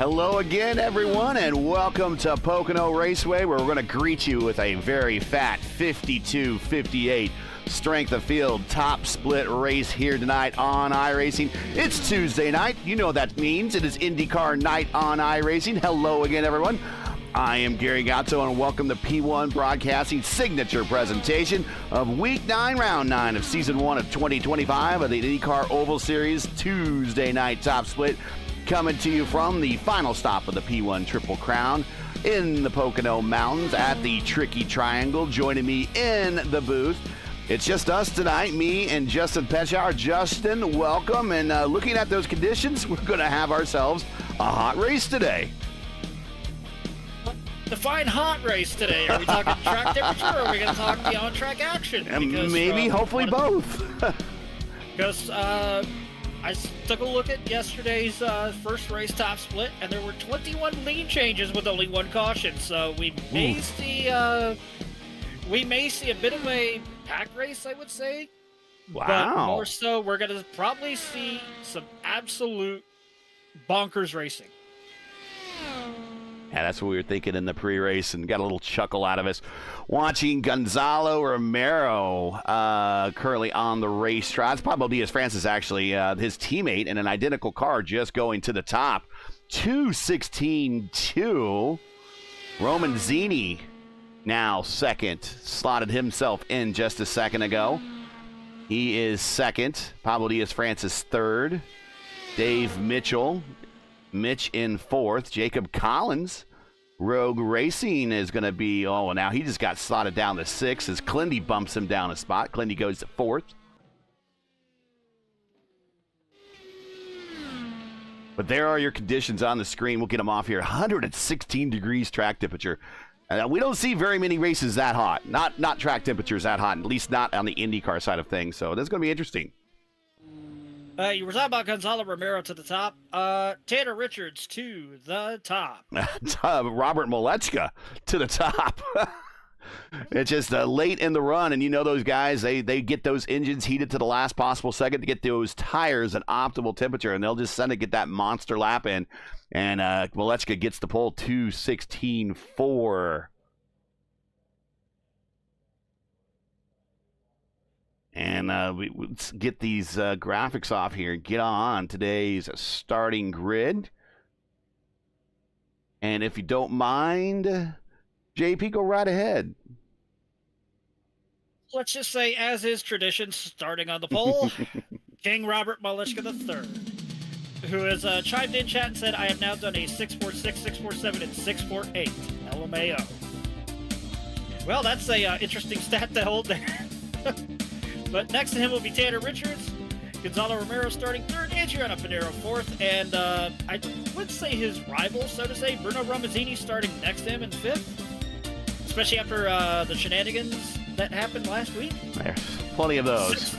Hello again, everyone, and welcome to Pocono Raceway, where we're going to greet you with a very fat 52-58 strength of field top split race here tonight on iRacing. It's Tuesday night. You know what that means. It is IndyCar night on iRacing. Hello again, everyone. I am Gary Gatto, and welcome to P1 Broadcasting signature presentation of Week 9, Round 9 of Season 1 of 2025 of the IndyCar Oval Series Tuesday night top split. Coming to you from the final stop of the P1 Triple Crown in the Pocono Mountains at the Tricky Triangle. Joining me in the booth, it's just us tonight, me and Justin Petschauer. Justin, welcome. And looking at those conditions, we're going to have ourselves a hot race today. Define hot race today. Are we talking track temperature, or are we going to talk the on-track action? Because, maybe, hopefully both. Because I took a look at yesterday's first race top split, and there were 21 lead changes with only one caution. So we may see a bit of a pack race, I would say. Wow. But more so, we're going to probably see some absolute bonkers racing. Yeah, that's what we were thinking in the pre-race, and got a little chuckle out of us watching Gonzalo Romero currently on the racetrack. It's probably his Francis, actually, his teammate in an identical car just going to the top. 2:16.2. Roman Zini now second. Slotted himself in just a second ago. He is second. Pablo Diaz-Francis third. Dave Mitchell. Mitch in fourth. Jacob Collins. Rogue Racing is going to be, now he just got slotted down to sixth as Clindy bumps him down a spot. Clindy goes to fourth. But there are your conditions on the screen. We'll get them off here. 116 degrees track temperature. We don't see very many races that hot. Not track temperatures that hot, at least not on the IndyCar side of things. So that's going to be interesting. You were talking about Gonzalo Romero to the top. Tanner Richards to the top. Robert Malechka to the top. It's just late in the run, and you know those guys, they get those engines heated to the last possible second to get those tires at optimal temperature, and they'll just send it, get that monster lap in, and Malechka gets the pole 2:16.4. And let's get these graphics off here and get on today's starting grid. And if you don't mind, JP, go right ahead. Let's just say, as is tradition, starting on the pole, King Robert Malechka III, who has chimed in chat and said, I have now done a 646, 647, and 648 LMAO. Well, that's a interesting stat to hold there. But next to him will be Tanner Richards, Gonzalo Romero starting third, Adriano Pinero fourth, and I would say his rival, so to say, Bruno Romazzini starting next to him in fifth, especially after the shenanigans that happened last week. There's plenty of those.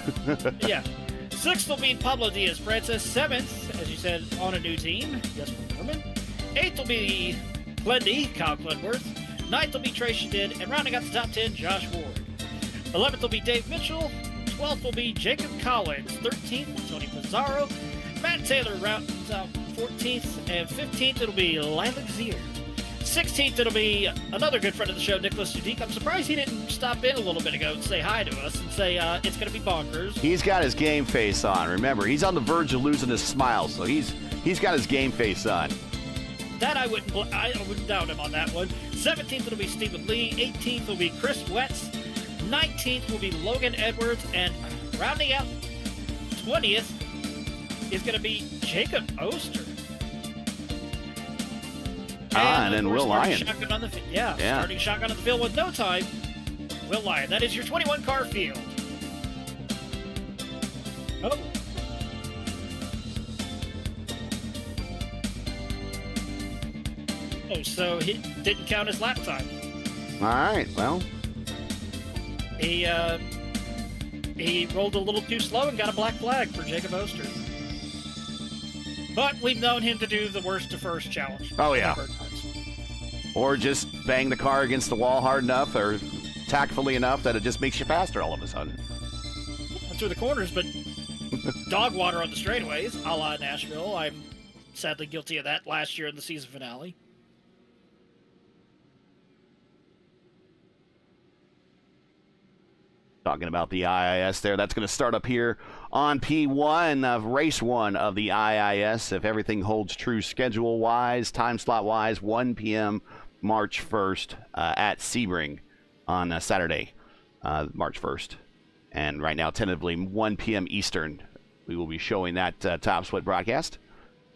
Yeah. Sixth will be Pablo Diaz-Francis. Seventh, as you said, on a new team, Jesper Norman. Eighth will be Clendy, Kyle Clenworth. Ninth will be Trey Shadid, and rounding out the top 10, Josh Ward. 11th will be Dave Mitchell. 12th will be Jacob Collins. 13th, Tony Pizarro. Matt Taylor rounds out 14th. And 15th, it'll be Lilac Zier. 16th, it'll be another good friend of the show, Nicholas Udik. I'm surprised he didn't stop in a little bit ago and say hi to us and say it's going to be bonkers. He's got his game face on. Remember, he's on the verge of losing his smile, so he's got his game face on. That I wouldn't doubt him on that one. 17th, it'll be Stephen Lee. 18th will be Chris Wetz. 19th will be Logan Edwards, and rounding out 20th is going to be Jacob Oster. And then Will Lyon. Shotgun on the starting shotgun on the field with no time. Will Lyon. That is your 21-car field. Oh, so he didn't count his lap time. All right, well. He rolled a little too slow and got a black flag for Jacob Oster. But we've known him to do the worst to first challenge. Oh, yeah. Or just bang the car against the wall hard enough or tactfully enough that it just makes you faster all of a sudden. Through the corners, but dog water on the straightaways, a la Nashville. I'm sadly guilty of that last year in the season finale. Talking about the IIS there. That's going to start up here on P1 of race 1 of the IIS. If everything holds true schedule-wise, time slot-wise, 1 p.m. March 1st at Sebring on Saturday, March 1st. And right now, tentatively, 1 p.m. Eastern. We will be showing that top split broadcast.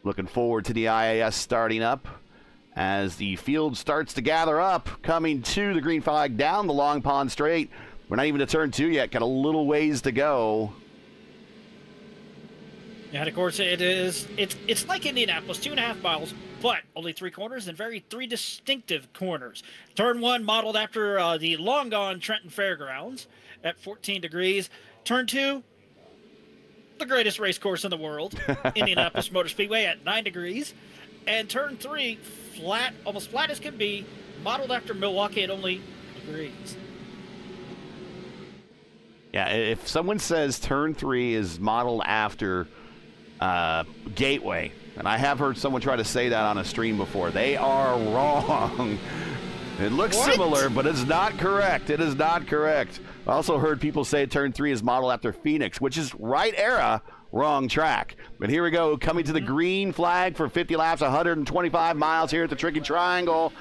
Looking forward to the IIS starting up as the field starts to gather up, coming to the green flag down the Long Pond Straight. We're not even to turn 2 yet. Got a little ways to go. Yeah, and of course it's like Indianapolis, 2.5 miles, but only 3 corners and 3 distinctive corners. Turn 1 modeled after the long gone Trenton Fairgrounds at 14 degrees. Turn 2, the greatest race course in the world, Indianapolis Motor Speedway at 9 degrees. And turn 3, flat, almost flat as can be, modeled after Milwaukee at only degrees. Yeah, if someone says turn 3 is modeled after Gateway, and I have heard someone try to say that on a stream before, they are wrong. It looks similar, but it's not correct. It is not correct. I also heard people say turn 3 is modeled after Phoenix, which is right era, wrong track. But here we go, coming to the green flag for 50 laps, 125 miles here at the Tricky Triangle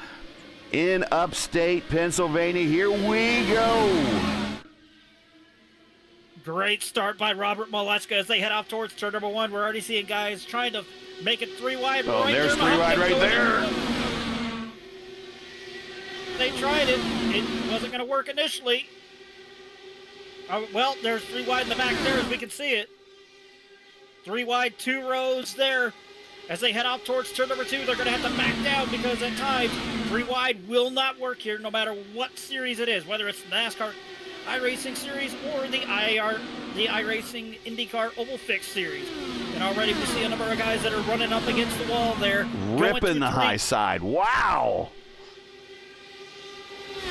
in upstate Pennsylvania. Here we go. Great start by Robert Molechka as they head off towards turn number 1. We're already seeing guys trying to make it 3 wide. Oh, there's 3 wide right there. They tried it. It wasn't going to work initially. Well, there's 3 wide in the back there as we can see it. 3 wide, 2 rows there. As they head off towards turn number 2, they're going to have to back down because at times 3 wide will not work here no matter what series it is, whether it's NASCAR iRacing Series or the iRacing IndyCar Oval Fix Series. And already we see a number of guys that are running up against the wall there. Ripping the high side. Wow.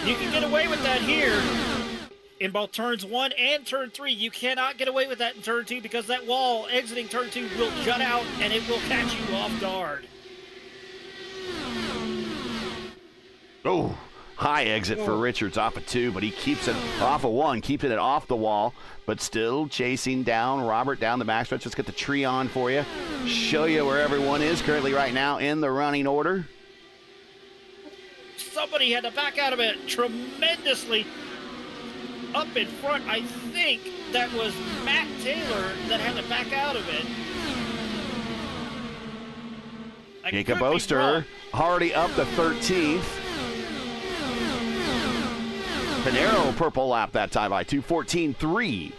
You can get away with that here in both turns 1 and turn 3. You cannot get away with that in turn 2 because that wall exiting turn 2 will jut out and it will catch you off guard. Oh. High exit for Richards off of 2, but he keeps it off of 1, keeping it off the wall, but still chasing down Robert down the backstretch. Let's get the tree on for you. Show you where everyone is currently right now in the running order. Somebody had to back out of it tremendously up in front. I think that was Matt Taylor that had to back out of it. Jacob Oster already up to 13th. Pinero purple lap that time by 2:14.3.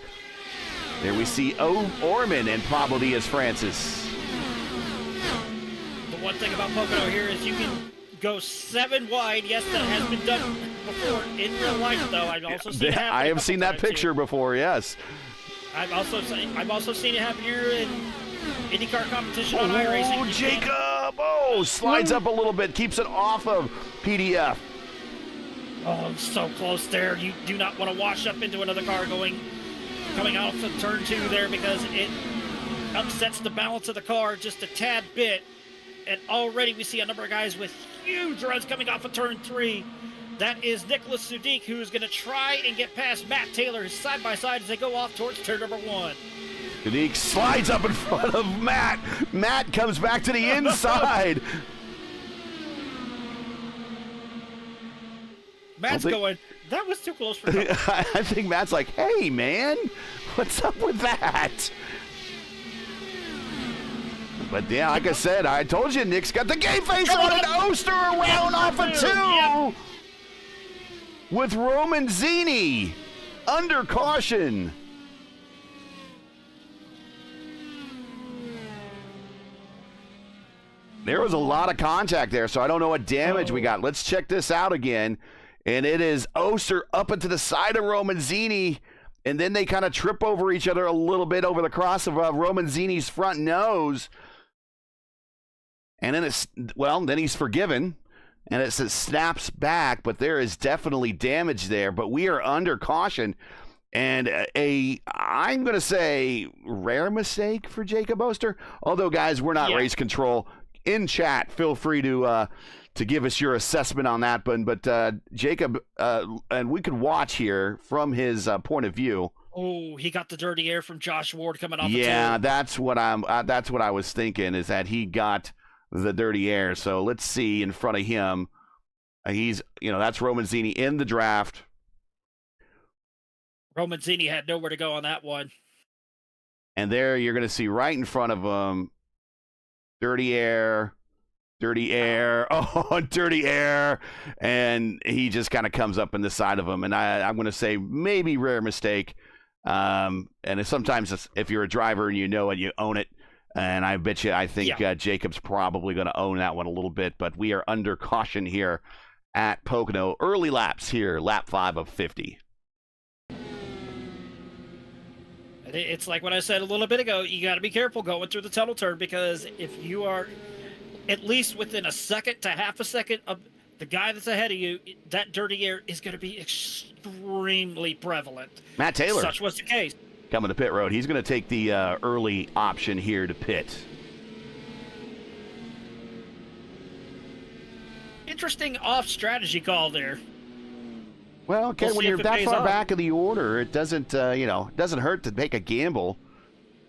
There we see Orman and Pablo Diaz-Francis. The one thing about Pocono here is you can go 7 wide. Yes, that has been done before in real life, though. I've also seen it happen. I have seen that picture before. Yes. I've also seen it happen here in IndyCar competition on iRacing. Oh, Jacob! Oh, slides up a little bit, keeps it off of PDF. Oh, so close there. You do not want to wash up into another car coming off of turn 2 there because it upsets the balance of the car just a tad bit. And already we see a number of guys with huge runs coming off of turn 3. That is Nicholas Sudik, who's going to try and get past Matt Taylor side by side as they go off towards turn number 1. Sudik slides up in front of Matt. Matt comes back to the inside. Matt's going, that was too close for him. I think Matt's like, hey, man, what's up with that? But, yeah, like I said, I told you Nick's got the game face on it. Oster around off of 2 Yep. with Roman Zini under caution. There was a lot of contact there, so I don't know what damage we got. Let's check this out again. And it is Oster up into the side of Romanzini, and then they kind of trip over each other a little bit over the cross of Romanzini's front nose. And then then he's forgiven, and it says snaps back, but there is definitely damage there. But we are under caution, And I'm going to say, rare mistake for Jacob Oster. Although, guys, we're not race control. In chat, feel free to give us your assessment on that. But Jacob, and we could watch here from his point of view. Oh, he got the dirty air from Josh Ward coming off. Yeah, that's what I was thinking, is that he got the dirty air. So let's see in front of him. He's, that's Romanzini in the draft. Romanzini had nowhere to go on that one. And there you're going to see right in front of him, dirty air, dirty air, dirty air. And he just kind of comes up in the side of him. And I'm going to say maybe rare mistake. And sometimes if you're a driver and you know it, you own it. And I think Jacob's probably going to own that one a little bit. But we are under caution here at Pocono. Early laps here, lap 5 of 50. It's like what I said a little bit ago. You got to be careful going through the tunnel turn, because if you are at least within a second to half a second of the guy that's ahead of you, that dirty air is going to be extremely prevalent. Matt Taylor. Such was the case. Coming to pit road. He's going to take the early option here to pit. Interesting off-strategy call there. Well, Ken, when you're that far back in the order, it doesn't hurt to make a gamble.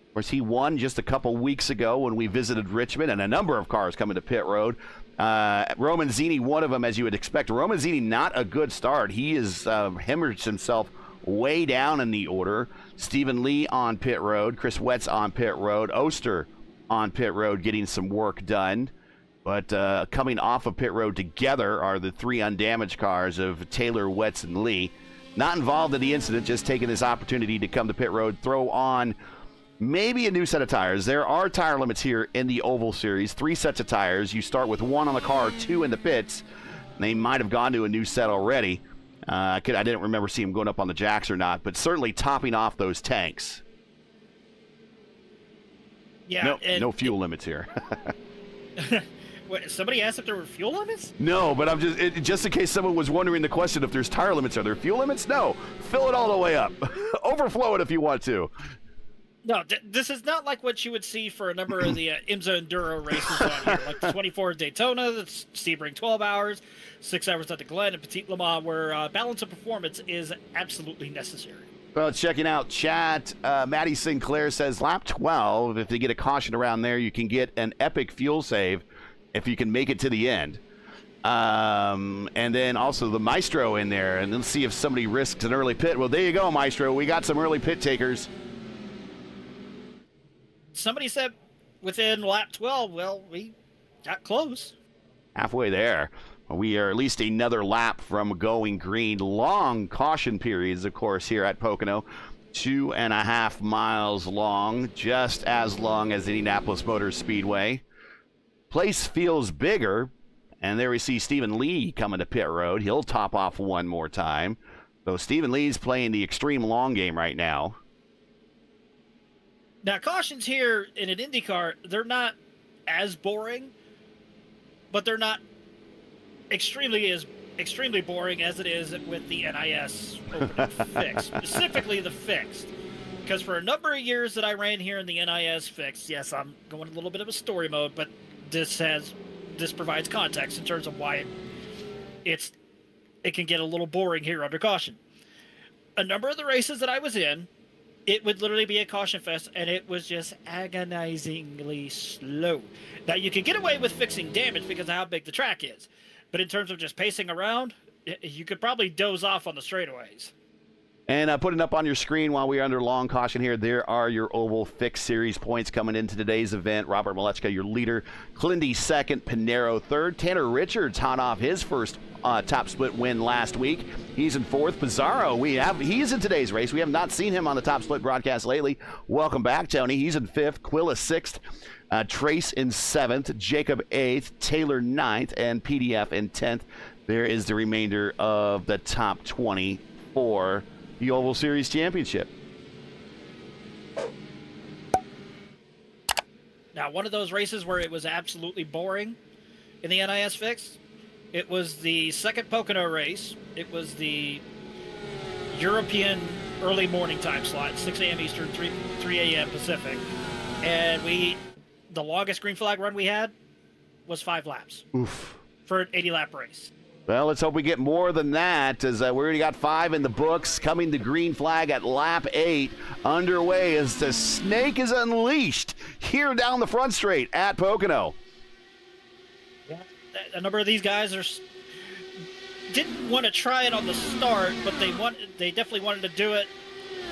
Of course, he won just a couple weeks ago when we visited Richmond, and a number of cars coming to pit road. Romanzini, one of them, as you would expect. Romanzini, not a good start. He has hemorrhaged himself way down in the order. Stephen Lee on pit road. Chris Wetz on pit road. Oster on pit road getting some work done. But coming off of pit road together are the 3 undamaged cars of Taylor, Wetz, and Lee. Not involved in the incident, just taking this opportunity to come to pit road, throw on maybe a new set of tires. There are tire limits here in the Oval Series. 3 sets of tires. You start with 1 on the car, 2 in the pits. They might have gone to a new set already. I didn't remember seeing them going up on the jacks or not, but certainly topping off those tanks. Yeah, no fuel limits here. Wait, somebody asked if there were fuel limits? No, but I'm just in case someone was wondering the question, if there's tire limits, are there fuel limits? No, fill it all the way up. Overflow it if you want to. No, this is not like what you would see for a number of the IMSA Enduro races on here, like the 24 at Daytona, the Sebring 12 hours, 6 hours at the Glen, and Petit Le Mans, where balance of performance is absolutely necessary. Well, checking out chat, Maddie Sinclair says, lap 12, if they get a caution around there, you can get an epic fuel save if you can make it to the end. And then also the Maestro in there, and let's see if somebody risks an early pit. Well, there you go, Maestro. We got some early pit takers. Somebody said within lap 12, well, we got close. Halfway there. We are at least another lap from going green. Long caution periods, of course, here at Pocono. 2.5 miles long, just as long as Indianapolis Motor Speedway. Place feels bigger, and there we see Stephen Lee coming to pit road. He'll top off one more time. So Stephen Lee's playing the extreme long game right now. Now, cautions here in an IndyCar, they're not as boring, but they're not extremely boring as it is with the NIS opening fixed, specifically the fixed. Because for a number of years that I ran here in the NIS fixed, yes, I'm going a little bit of a story mode, but this provides context in terms of why it can get a little boring here under caution. A number of the races that I was in, it would literally be a caution fest, and it was just agonizingly slow. Now, you can get away with fixing damage because of how big the track is. But in terms of just pacing around, you could probably doze off on the straightaways. And putting up on your screen while we are under long caution here, there are your Oval Fixed Series points coming into today's event. Robert Malechka, your leader. Clindy second. Pinero third. Tanner Richards hot off his first top split win last week. He's in fourth. Pizarro, he's in today's race. We have not seen him on the top split broadcast lately. Welcome back, Tony. He's in fifth. Quilla sixth. Trace in seventh. Jacob eighth. Taylor ninth. And PDF in 10th. There is the remainder of the top 20 for the Oval Series Championship. Now, one of those races where it was absolutely boring in the NIS fix, it was the second Pocono race. It was the European early morning time slot, 6 a.m. Eastern, 3 a.m. Pacific. And the longest green flag run we had was 5 laps. Oof. For an 80-lap race. Well, let's hope we get more than that, as we already got 5 in the books. Coming to green flag at lap 8, underway as the snake is unleashed here down the front straight at Pocono. Yeah, a number of these guys didn't want to try it on the start, but they definitely wanted to do it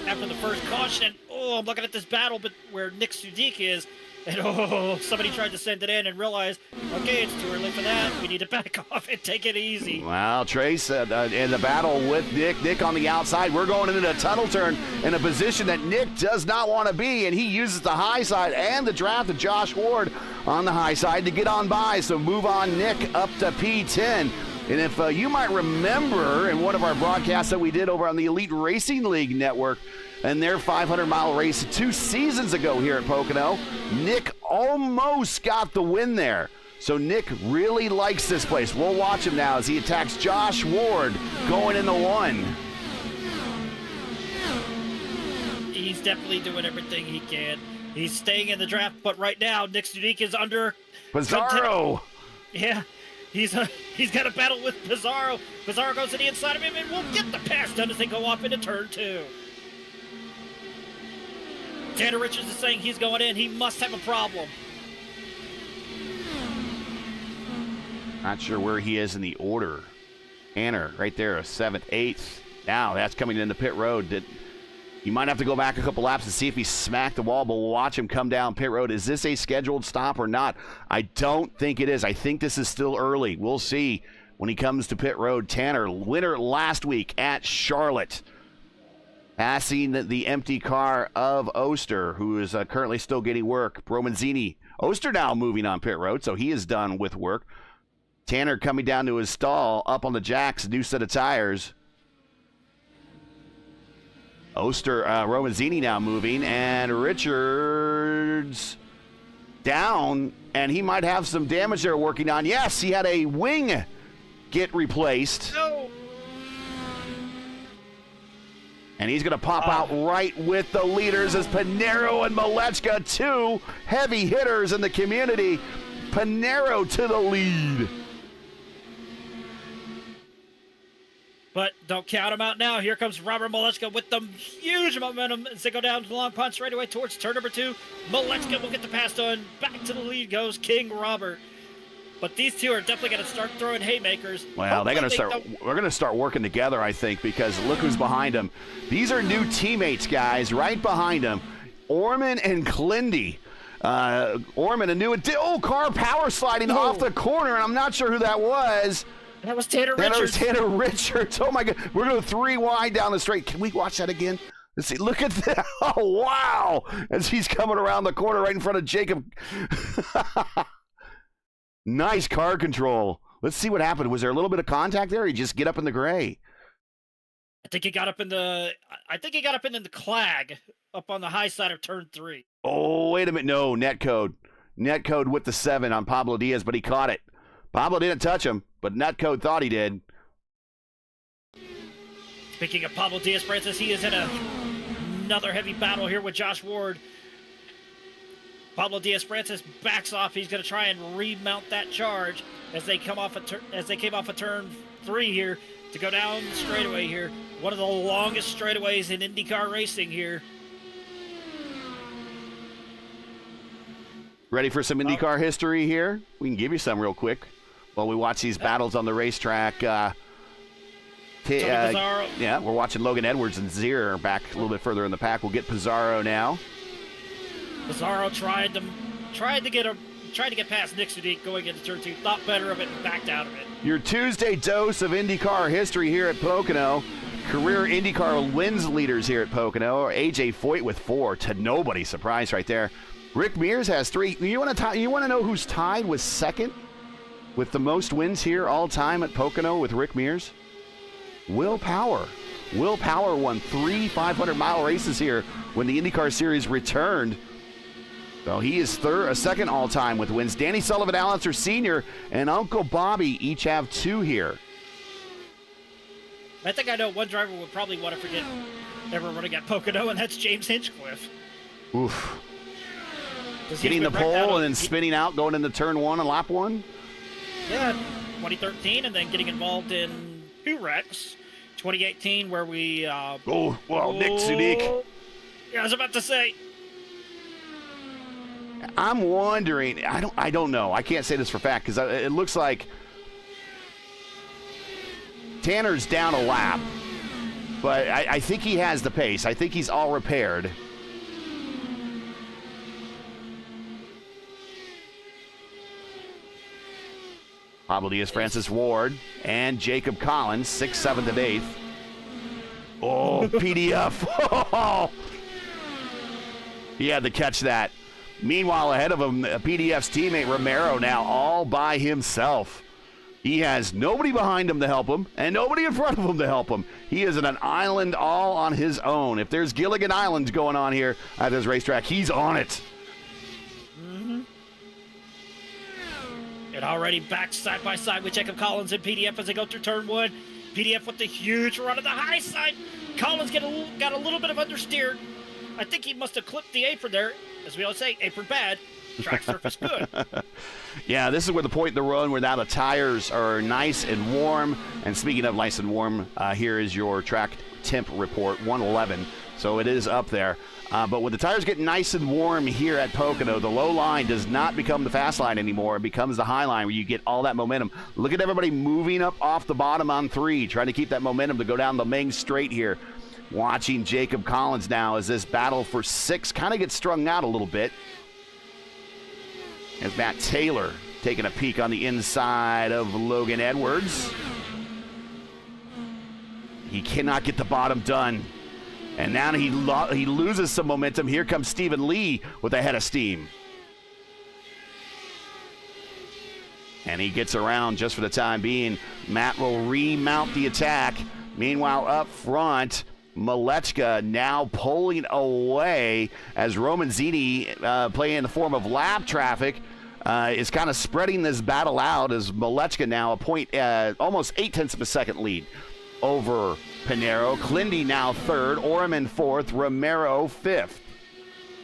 after the first caution. And, I'm looking at this battle, but where Nick Sudik is, and somebody tried to send it in and realized, okay, it's too early for that. We need to back off and take it easy. Well, Trace in the battle with Nick. Nick on the outside. We're going into a tunnel turn in a position that Nick does not want to be, and he uses the high side and the draft of Josh Ward on the high side to get on by. So move on Nick up to P10. And if you might remember in one of our broadcasts that we did over on the Elite Racing League Network, and their 500-mile race 2 seasons ago here at Pocono, Nick almost got the win there. So Nick really likes this place. We'll watch him now as he attacks Josh Ward going into 1. He's definitely doing everything he can. He's staying in the draft, but right now, Nick Sudik is under... Pizarro! Yeah, he's got a battle with Pizarro. Pizarro goes to the inside of him, and we'll get the pass done as they go off into turn 2. Tanner Richards is saying he's going in. He must have a problem. Not sure where he is in the order. Tanner right there, 7th, 8th. Now that's coming into pit road. You might have to go back a couple laps and see if he smacked the wall, but we'll watch him come down pit road. Is this a scheduled stop or not? I don't think it is. I think this is still early. We'll see when he comes to pit road. Tanner, winner last week at Charlotte. Passing the empty car of Oster, who is currently still getting work. Romanzini. Oster now moving on pit road, so he is done with work. Tanner coming down to his stall, up on the jacks, new set of tires. Oster, Romanzini now moving, and Richards down, and he might have some damage they're working on. Yes, he had a wing get replaced. No. And he's going to pop out right with the leaders as Pinero and Malechka, 2 heavy hitters in the community. Pinero to the lead. But don't count him out now. Here comes Robert Malechka with the huge momentum as they go down the long pond straightaway towards turn number 2. Malechka will get the pass done. Back to the lead goes King Robert. But these two are definitely going to start throwing haymakers. Well, we're going to start working together, I think, because look who's behind them. These are new teammates, guys, right behind them. Orman and Clindy. Orman, a new car power sliding off the corner, and I'm not sure who that was. That was Tanner Richards. Tanner Richards. Oh, my God. We're going 3 wide down the straight. Can we watch that again? Let's see. Look at that. Oh, wow. As he's coming around the corner right in front of Jacob. Nice car control. Let's see what happened. Was there a little bit of contact there, or he just get up in the gray? I think he got up in the clag up on the high side of turn 3. Oh, wait a minute. No, netcode. Netcode with the 7 on Pablo Diaz, but he caught it. Pablo didn't touch him, but netcode thought he did. Speaking of Pablo Diaz, Francis, he is in another heavy battle here with Josh Ward. Pablo Diaz-Francis backs off. He's going to try and remount that charge as they came off of turn 3 here to go down the straightaway here. One of the longest straightaways in IndyCar racing here. Ready for some IndyCar history here? We can give you some real quick while we watch these battles on the racetrack. Yeah, we're watching Logan Edwards and Zier back a little bit further in the pack. We'll get Pizarro now. Pizarro tried to get past Nick Sudik going into turn 2. Thought better of it and backed out of it. Your Tuesday dose of IndyCar history here at Pocono. Career IndyCar wins leaders here at Pocono. AJ Foyt with 4, to nobody's surprise right there. Rick Mears has 3. You want to know who's tied with second with the most wins here all time at Pocono with Rick Mears? Will Power. Will Power won 3 500-mile races here when the IndyCar Series returned. So he is second all-time with wins. Danny Sullivan, Allister Sr., and Uncle Bobby each have 2 here. I think I know one driver would probably want to forget ever running at Pocono, and that's James Hinchcliffe. Oof. He's Getting the been wrecked out pole on- and then spinning out, going into turn 1 and lap 1. Yeah, 2013, and then getting involved in 2 wrecks. 2018, where we... Oh, well, Nick Sudik. Yeah, I was about to say. I'm wondering, I don't know. I can't say this for fact because it looks like Tanner's down a lap, but I think he has the pace. I think he's all repaired. Probably is Francis Ward and Jacob Collins, 6th, 7th, and 8th. Oh, PDF. He had to catch that. Meanwhile, ahead of him, PDF's teammate Romero now all by himself. He has nobody behind him to help him and nobody in front of him to help him. He is in an island all on his own. If there's Gilligan Island going on here at this racetrack, he's on it. And already back side by side with Jacob Collins and PDF as they go through turn 1. PDF with the huge run on the high side. Collins got a little bit of understeer. I think he must have clipped the apron there. As we always say, apron bad, track surface good. Yeah, this is where the point in the run where now the tires are nice and warm. And speaking of nice and warm, here is your track temp report, 111. So it is up there. But when the tires get nice and warm here at Pocono, the low line does not become the fast line anymore. It becomes the high line where you get all that momentum. Look at everybody moving up off the bottom on 3, trying to keep that momentum to go down the main straight here. Watching Jacob Collins now as this battle for 6 kind of gets strung out a little bit. As Matt Taylor taking a peek on the inside of Logan Edwards. He cannot get the bottom done. And now he loses some momentum. Here comes Stephen Lee with a head of steam. And he gets around just for the time being. Matt will remount the attack. Meanwhile, up front, Malechka now pulling away as Roman Zini, playing in the form of lap traffic, is kind of spreading this battle out as Malechka now a point, almost 0.8 of a second lead over Pinero. Clindy now 3rd, Orman 4th, Romero 5th.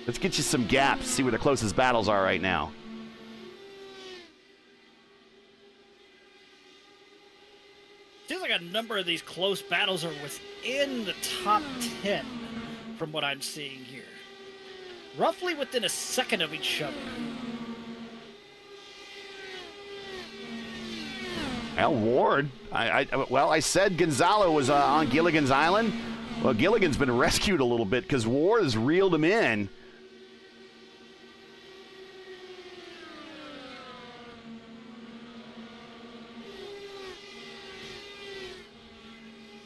Let's get you some gaps, see where the closest battles are right now. Seems like a number of these close battles are within the top 10 from what I'm seeing here. Roughly within a second of each other. Well, Ward, I said Gonzalo was on Gilligan's Island. Well, Gilligan's been rescued a little bit because Ward has reeled him in.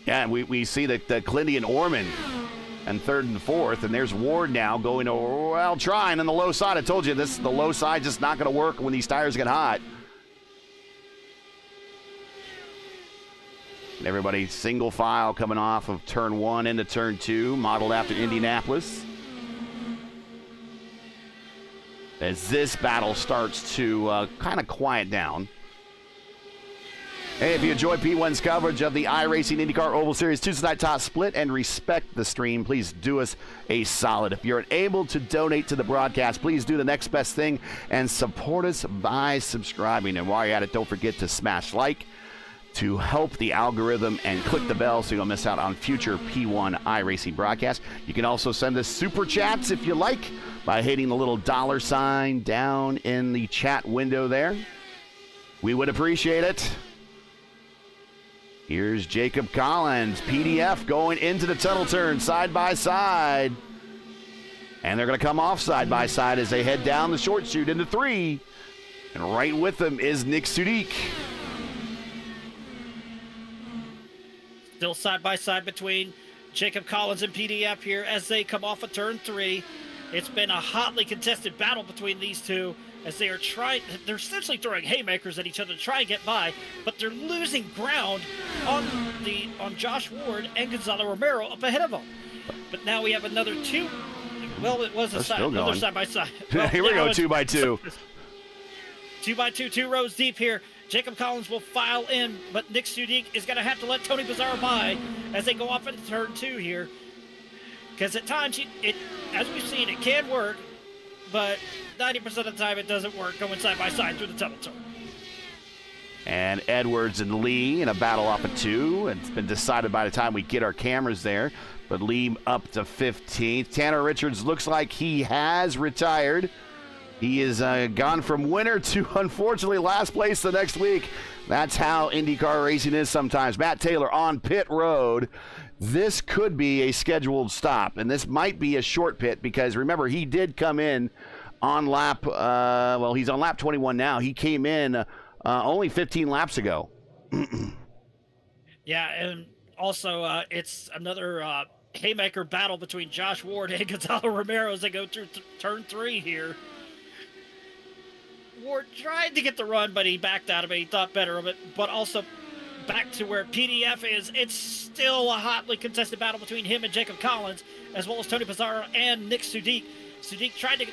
Yeah, and we see that Clindy and Orman and 3rd and 4th, and there's Ward now going, well, trying on the low side. I told you the low side just not going to work when these tires get hot. Everybody single file coming off of turn 1 into turn 2, modeled after Indianapolis. As this battle starts to kind of quiet down. Hey, if you enjoy P1's coverage of the iRacing IndyCar Oval Series Tuesday night top split and respect the stream, please do us a solid. If you're unable to donate to the broadcast, please do the next best thing and support us by subscribing. And while you're at it, don't forget to smash like to help the algorithm and click the bell so you don't miss out on future P1 iRacing broadcasts. You can also send us super chats if you like by hitting the little $sign down in the chat window there. We would appreciate it. Here's Jacob Collins, PDF going into the tunnel turn side by side. And they're going to come off side by side as they head down the short chute into 3. And right with them is Nick Sudik. Still side by side between Jacob Collins and PDF here as they come off of turn 3. It's been a hotly contested battle between these two as they're essentially throwing haymakers at each other to try and get by, but they're losing ground on Josh Ward and Gonzalo Romero up ahead of them. But now we have another 2. Well, it was another side by side. Well, here we go, 2 by 2. 2 by 2, 2 rows deep here. Jacob Collins will file in, but Nick Sudik is going to have to let Tony Bizzarro by as they go off into turn 2 here. Because at times, as we've seen, it can work, but 90% of the time it doesn't work going side by side through the tunnel turn. And Edwards and Lee in a battle off of 2. It's been decided by the time we get our cameras there. But Lee up to 15th. Tanner Richards looks like he has retired. He is gone from winner to, unfortunately, last place the next week. That's how IndyCar racing is sometimes. Matt Taylor on pit road. This could be a scheduled stop, and this might be a short pit because, remember, he did come in on lap, he's on lap 21 now. He came in only 15 laps ago. Yeah, and also it's another haymaker battle between Josh Ward and Gonzalo Romero as they go through turn 3 here. Ward tried to get the run, but he backed out of it. He thought better of it, but also back to where PDF is. It's still a hotly contested battle between him and Jacob Collins, as well as Tony Pizarro and Nick Sudik. Sudik tried to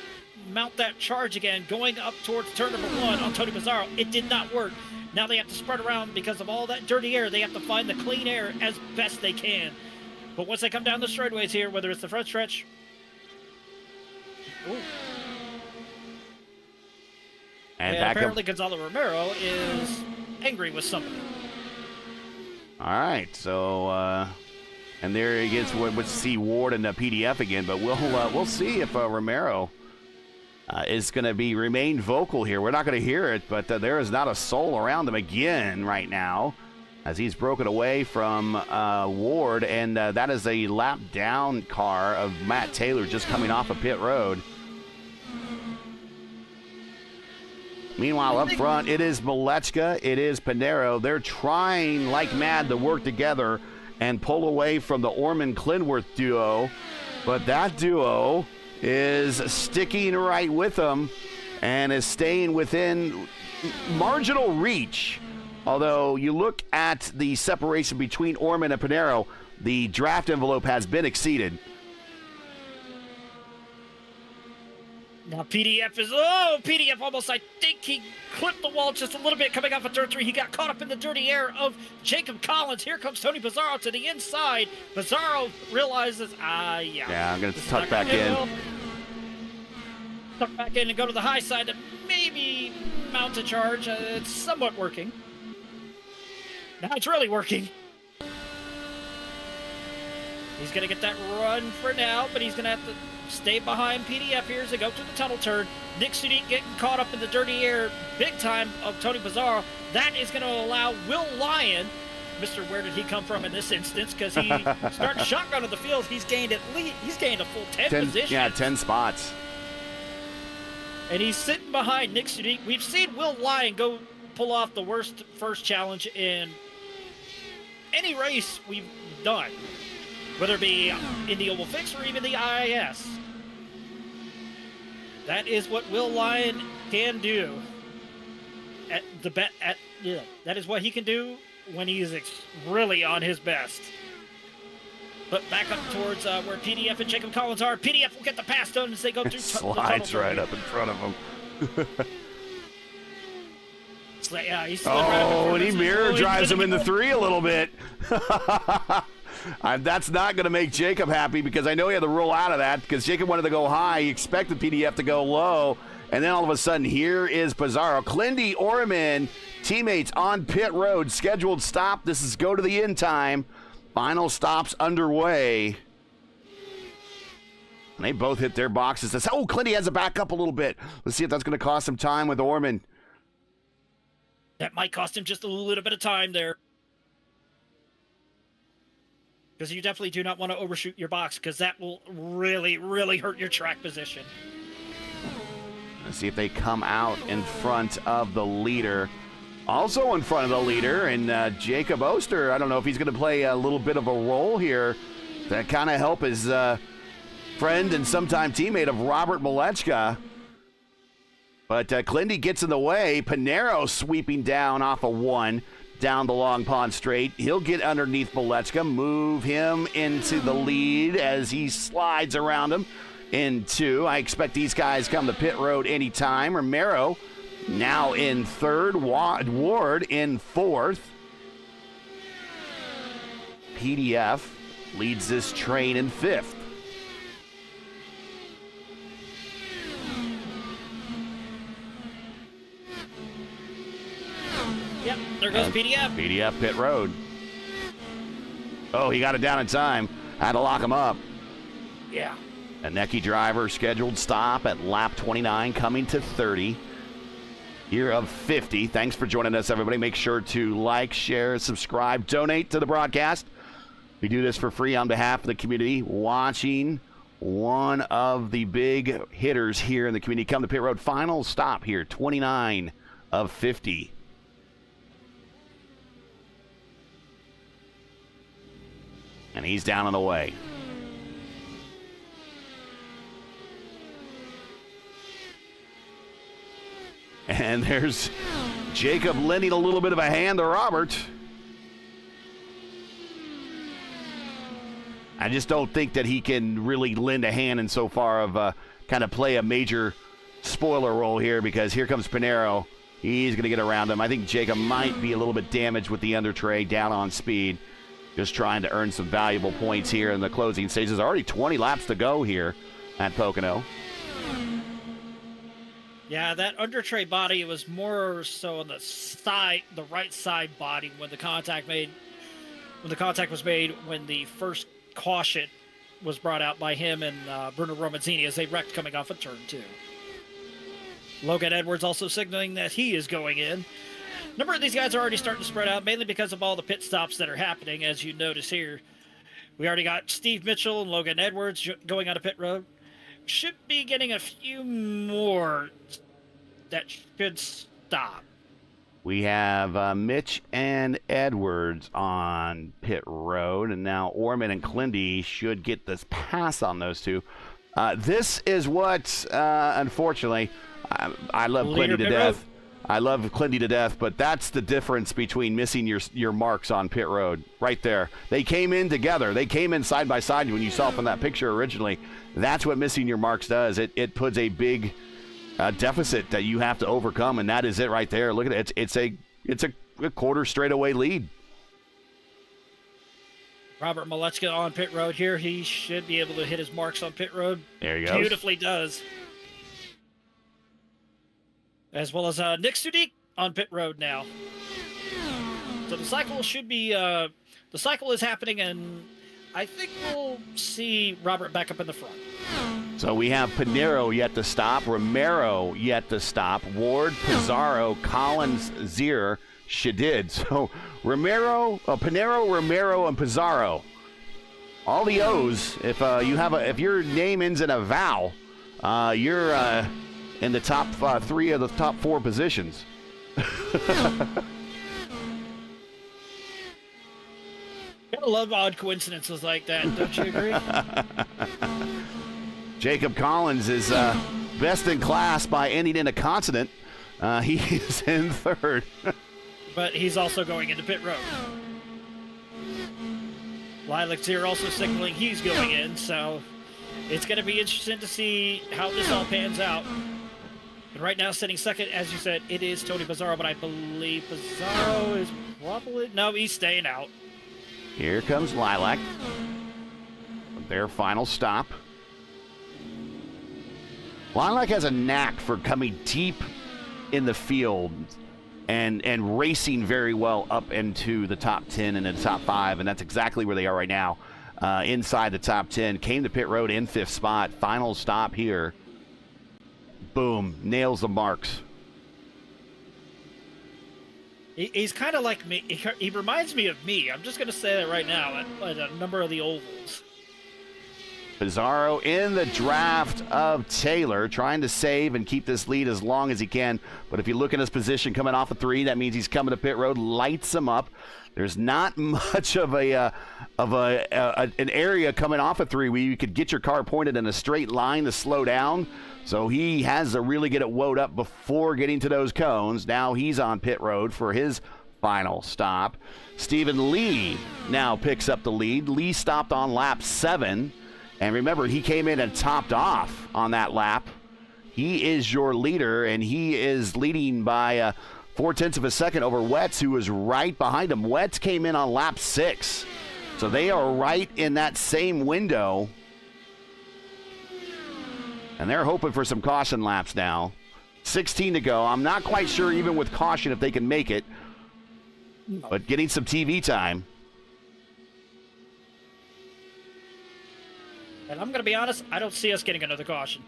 mount that charge again, going up towards turn number 1 on Tony Pizarro. It did not work. Now they have to spread around because of all that dirty air. They have to find the clean air as best they can. But once they come down the straightaways here, whether it's the front stretch... Ooh. And apparently Gonzalo Romero is angry with somebody. All right, so and there he gets with C Ward and the PDF again, but we'll see if Romero is going to remain vocal here. We're not going to hear it, but there is not a soul around him again right now, as he's broken away from Ward, and that is a lap down car of Matt Taylor just coming off of pit road. Meanwhile, up front, it is Malechka, it is Pinero. They're trying like mad to work together and pull away from the Orman-Clinworth duo, but that duo is sticking right with them and is staying within marginal reach. Although you look at the separation between Orman and Pinero, the draft envelope has been exceeded. Now PDF almost, I think he clipped the wall just a little bit coming off of turn 3. He got caught up in the dirty air of Jacob Collins. Here comes Tony Pizarro to the inside. Pizarro realizes, yeah, I'm going to tuck back in. Tuck back in and go to the high side to maybe mount a charge. It's somewhat working. Now it's really working. He's going to get that run for now, but he's going to have to stay behind PDF here as they go through the tunnel turn. Nick Sudik getting caught up in the dirty air big time of Tony Pizarro. That is going to allow Will Lyon, Mr. Where did he come from in this instance? Because he started shotgun of the field. He's gained a full 10 positions. Yeah, 10 spots. And he's sitting behind Nick Sudik. We've seen Will Lyon go pull off the worst first challenge in any race we've done, whether it be in the Oval Fix or even the IIS. That is what Will Lyon can do. That is what he can do when he is really on his best. But back up towards where PDF and Jacob Collins are. PDF will get the pass done as they go through. Slides right up in front of him. Yeah, he slid right up and he mirror drives him in the 3 a little bit. That's not going to make Jacob happy because I know he had to roll out of that because Jacob wanted to go high. He expected PDF to go low. And then all of a sudden, here is Pizarro. Clindy, Orman, teammates on pit road. Scheduled stop. This is go to the end time. Final stops underway. And they both hit their boxes. Clindy has to back up a little bit. Let's see if that's going to cost some time with Orman. That might cost him just a little bit of time there. Because you definitely do not want to overshoot your box because that will really, really hurt your track position. Let's see if they come out in front of the leader. Also in front of the leader, and Jacob Oster, I don't know if he's going to play a little bit of a role here to kind of help his friend and sometime teammate of Robert Malechka. But Clindy gets in the way. Pinero sweeping down off of 1 down the Long Pond Straight. He'll get underneath Malechka, move him into the lead as he slides around him in 2. I expect these guys come to pit road anytime. Romero now in 3rd, Ward in 4th. PDF leads this train in 5th. Yep, there goes PDF. PDF pit road. Oh, he got it down in time. Had to lock him up. Yeah. A Necky driver scheduled stop at lap 29, coming to 30. Year of 50. Thanks for joining us, everybody. Make sure to like, share, subscribe, donate to the broadcast. We do this for free on behalf of the community. Watching one of the big hitters here in the community come to pit road. Final stop here, 29 of 50. And he's down and away. And there's Jacob lending a little bit of a hand to Robert. I just don't think that he can really lend a hand in so far of kind of play a major spoiler role here, because here comes Pinero. He's going to get around him. I think Jacob might be a little bit damaged with the under tray, down on speed. Just trying to earn some valuable points here in the closing stages. Already 20 laps to go here at Pocono. Yeah, that under tray body was more so on the side, the right side body when the contact was made when the first caution was brought out by him and Bruno Romanzini as they wrecked coming off of turn 2. Logan Edwards also signaling that he is going in. A number of these guys are already starting to spread out, mainly because of all the pit stops that are happening, as you notice here. We already got Steve Mitchell and Logan Edwards going on a pit road. Should be getting a few more that should stop. We have Mitch and Edwards on pit road, and now Orman and Clindy should get this pass on those two. This is what, unfortunately, I love Clindy to death. I love Clindy to death, but that's the difference between missing your marks on pit road right there. They came in together. They came in side by side when you saw from that picture originally. That's what missing your marks does. It puts a big deficit that you have to overcome, and that is it right there. Look at it. It's a quarter straightaway lead. Robert Malechka on pit road here. He should be able to hit his marks on pit road. There he goes. Beautifully does. As well as Nick Sudik on pit road now. So the cycle should be, the cycle is happening, and I think we'll see Robert back up in the front. So we have Pinero yet to stop, Romero yet to stop, Ward, Pizarro, Collins, Zier, Shadid. So Pinero, Romero, and Pizarro. All the O's. If if your name ends in a vowel, you're in the top 3 of the top 4 positions. Gotta love odd coincidences like that, don't you agree? Jacob Collins is best in class by ending in a consonant. He is in 3rd. But he's also going into pit road. Lilac Zier also signaling he's going in, so it's going to be interesting to see how this all pans out. And right now, sitting second, as you said, it is Tony Pizarro, but I believe Pizarro is probably... No, he's staying out. Here comes Lilac. Their final stop. Lilac has a knack for coming deep in the field and racing very well up into the top 10 and the top 5, and that's exactly where they are right now. Inside the top 10. Came to pit road in 5th spot. Final stop here. Boom. Nails the marks. He's kind of like me. He reminds me of me. I'm just going to say that right now at a number of the ovals. Pizarro in the draft of Taylor, trying to save and keep this lead as long as he can. But if you look at his position coming off of 3, that means he's coming to pit road, lights him up. There's not much of an area coming off of 3 where you could get your car pointed in a straight line to slow down. So he has to really get it woed up before getting to those cones. Now he's on pit road for his final stop. Stephen Lee now picks up the lead. Lee stopped on lap 7. And remember, he came in and topped off on that lap. He is your leader, and he is leading by 0.4 of a second over Wetz, who was right behind him. Wetz came in on lap 6. So they are right in that same window. And they're hoping for some caution laps now. 16 to go. I'm not quite sure, even with caution, if they can make it. but getting some TV time. And I'm going to be honest, I don't see us getting another caution.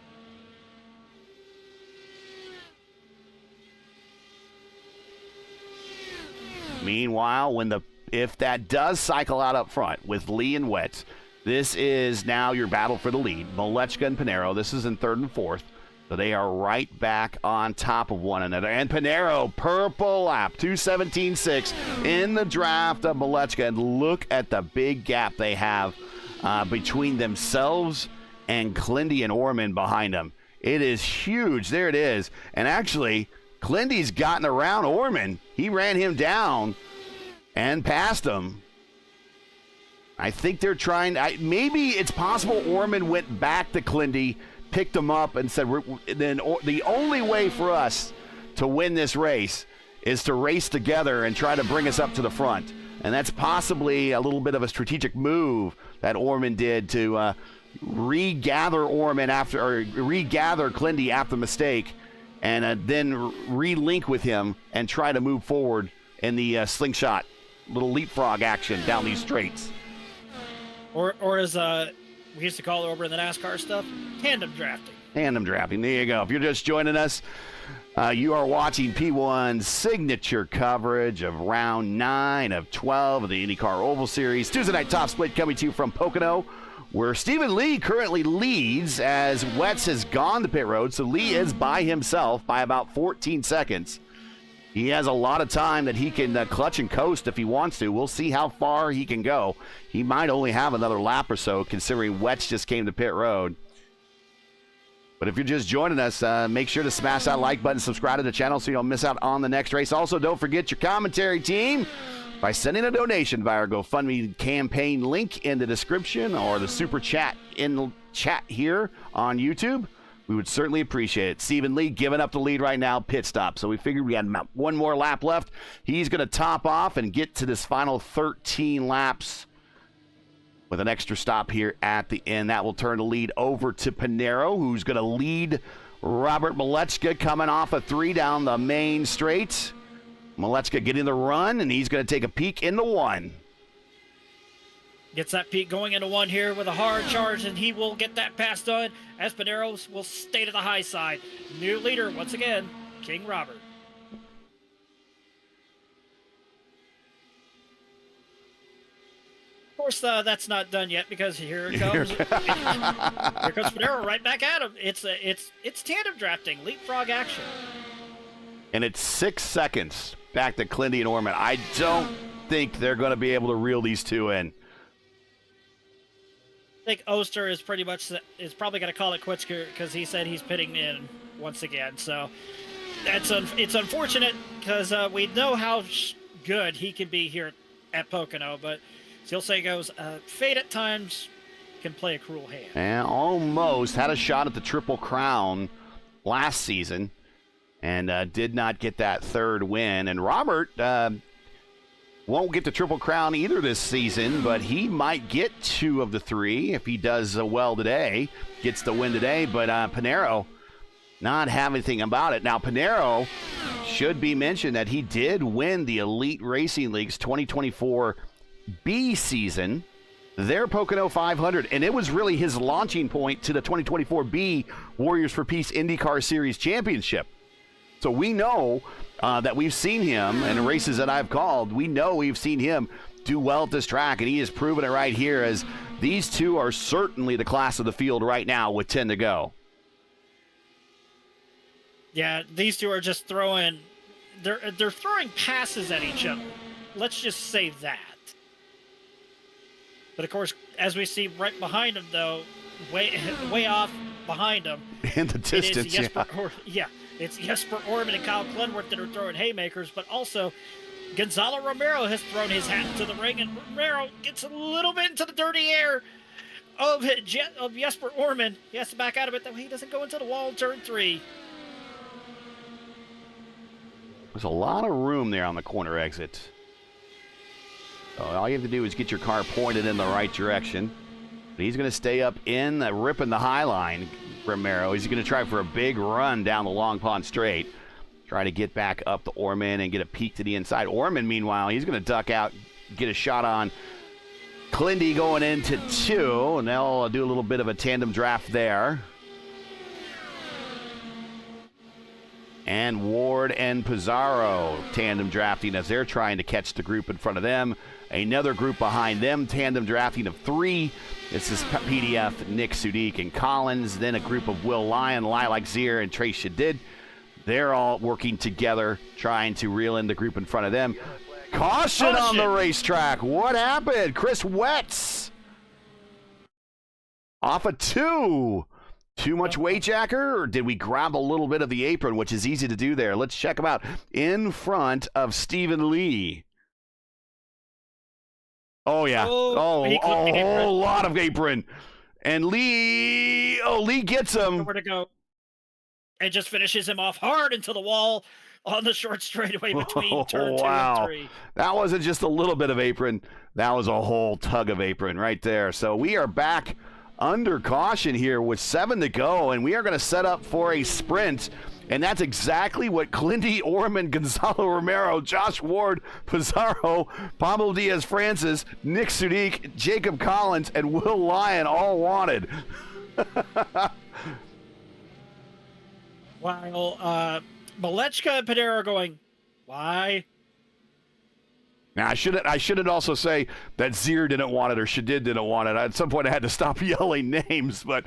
Meanwhile, if that does cycle out up front with Lee and Wetz, this is now your battle for the lead. Malechka and Pinero, this is in third and fourth. So they are right back on top of one another. And Pinero, purple lap, 2:17.6 in the draft of Malechka. And look at the big gap they have between themselves and Clindy and Orman behind them. It is huge. There it is. And actually, Clindy's gotten around Orman. He ran him down and passed him. I think they're trying. Maybe it's possible Orman went back to Clindy, picked him up, and said, the only way for us to win this race is to race together and try to bring us up to the front. And that's possibly a little bit of a strategic move that Orman did to regather Clindy after the mistake, and then relink with him and try to move forward in the slingshot, little leapfrog action down these straights. Or as we used to call it over in the NASCAR stuff, tandem drafting. Tandem drafting. There you go. If you're just joining us, you are watching P1's signature coverage of round 9 of 12 of the IndyCar Oval Series. Tuesday night top split coming to you from Pocono, where Stephen Lee currently leads as Wetz has gone to pit road. So Lee is by himself by about 14 seconds. He has a lot of time that he can clutch and coast if he wants to. We'll see how far he can go. He might only have another lap or so, considering Wetz just came to pit road. But if you're just joining us, make sure to smash that like button, subscribe to the channel so you don't miss out on the next race. Also, don't forget your commentary team by sending a donation via our GoFundMe campaign link in the description or the super chat in the chat here on YouTube. We would certainly appreciate it. Stephen Lee giving up the lead right now, pit stop. So we figured we had about one more lap left. He's going to top off and get to this final 13 laps with an extra stop here at the end. That will turn the lead over to Pinero, who's going to lead Robert Malechka coming off a 3 down the main straight. Malechka getting the run, and he's going to take a peek into 1. Gets that peak going into 1 here with a hard charge, and he will get that pass done as Pinero will stay to the high side. New leader, once again, King Robert. Of course, that's not done yet because here it comes. Here comes Pinero right back at him. It's tandem drafting, leapfrog action. And it's 6 seconds back to Clindy and Orman. I don't think they're going to be able to reel these two in. I think Oster is probably going to call it quits because he said he's pitting in once again. So it's unfortunate because we know how good he can be here at Pocono, but he'll say goes fate at times can play a cruel hand. And almost had a shot at the Triple Crown last season and did not get that third win. And Robert won't get the Triple Crown either this season, but he might get 2 of the 3 if he does well today, gets the win today. But Pinero not have anything about it. Now, Pinero should be mentioned that he did win the Elite Racing League's 2024 B season, their Pocono 500, and it was really his launching point to the 2024 B Warriors for Peace IndyCar Series Championship. So we know that we've seen him in the races that I've called. We know we've seen him do well at this track, and he has proven it right here as these two are certainly the class of the field right now with 10 to go. Yeah, these two are just throwing they're throwing passes at each other. Let's just say that. But of course, as we see right behind him, though, way off behind him, in the distance, it's Jesper Orman and Kyle Glenworth that are throwing haymakers, but also Gonzalo Romero has thrown his hat into the ring, and Romero gets a little bit into the dirty air of Jesper Orman. He has to back out of it, though he doesn't go into the wall in turn 3. There's a lot of room there on the corner exit. So all you have to do is get your car pointed in the right direction. But he's going to stay up in, ripping the high line, Romero. He's going to try for a big run down the Long Pond Straight. trying to get back up to Orman and get a peek to the inside. Orman, meanwhile, he's going to duck out, get a shot on Clindy going into 2, and they'll do a little bit of a tandem draft there. And Ward and Pizarro tandem drafting as they're trying to catch the group in front of them. Another group behind them, tandem drafting of 3. This is PDF, Nick Sudik, and Collins. Then a group of Will Lyon, Lilac Zier, and Trace Shadid. They're all working together, trying to reel in the group in front of them. Caution on the racetrack. What happened? Chris Wetz off a 2. Too much weight, Jacker, or did we grab a little bit of the apron, which is easy to do there? Let's check him out. In front of Stephen Lee. Oh, yeah. A whole lot of apron. And Lee, Lee gets him. Where to go. And just finishes him off hard into the wall on the short straightaway between turn 2 and 3. That wasn't just a little bit of apron. That was a whole tug of apron right there. So we are back under caution here with 7 to go, and we are going to set up for a sprint. And that's exactly what Clindy, Orman, Gonzalo Romero, Josh Ward, Pizarro, Pablo Diaz-Francis, Nick Sudik, Jacob Collins, and Will Lyon all wanted. While Malechka and Panera are going, why? Now, I shouldn't also say that Zier didn't want it or Shadid didn't want it. At some point, I had to stop yelling names, but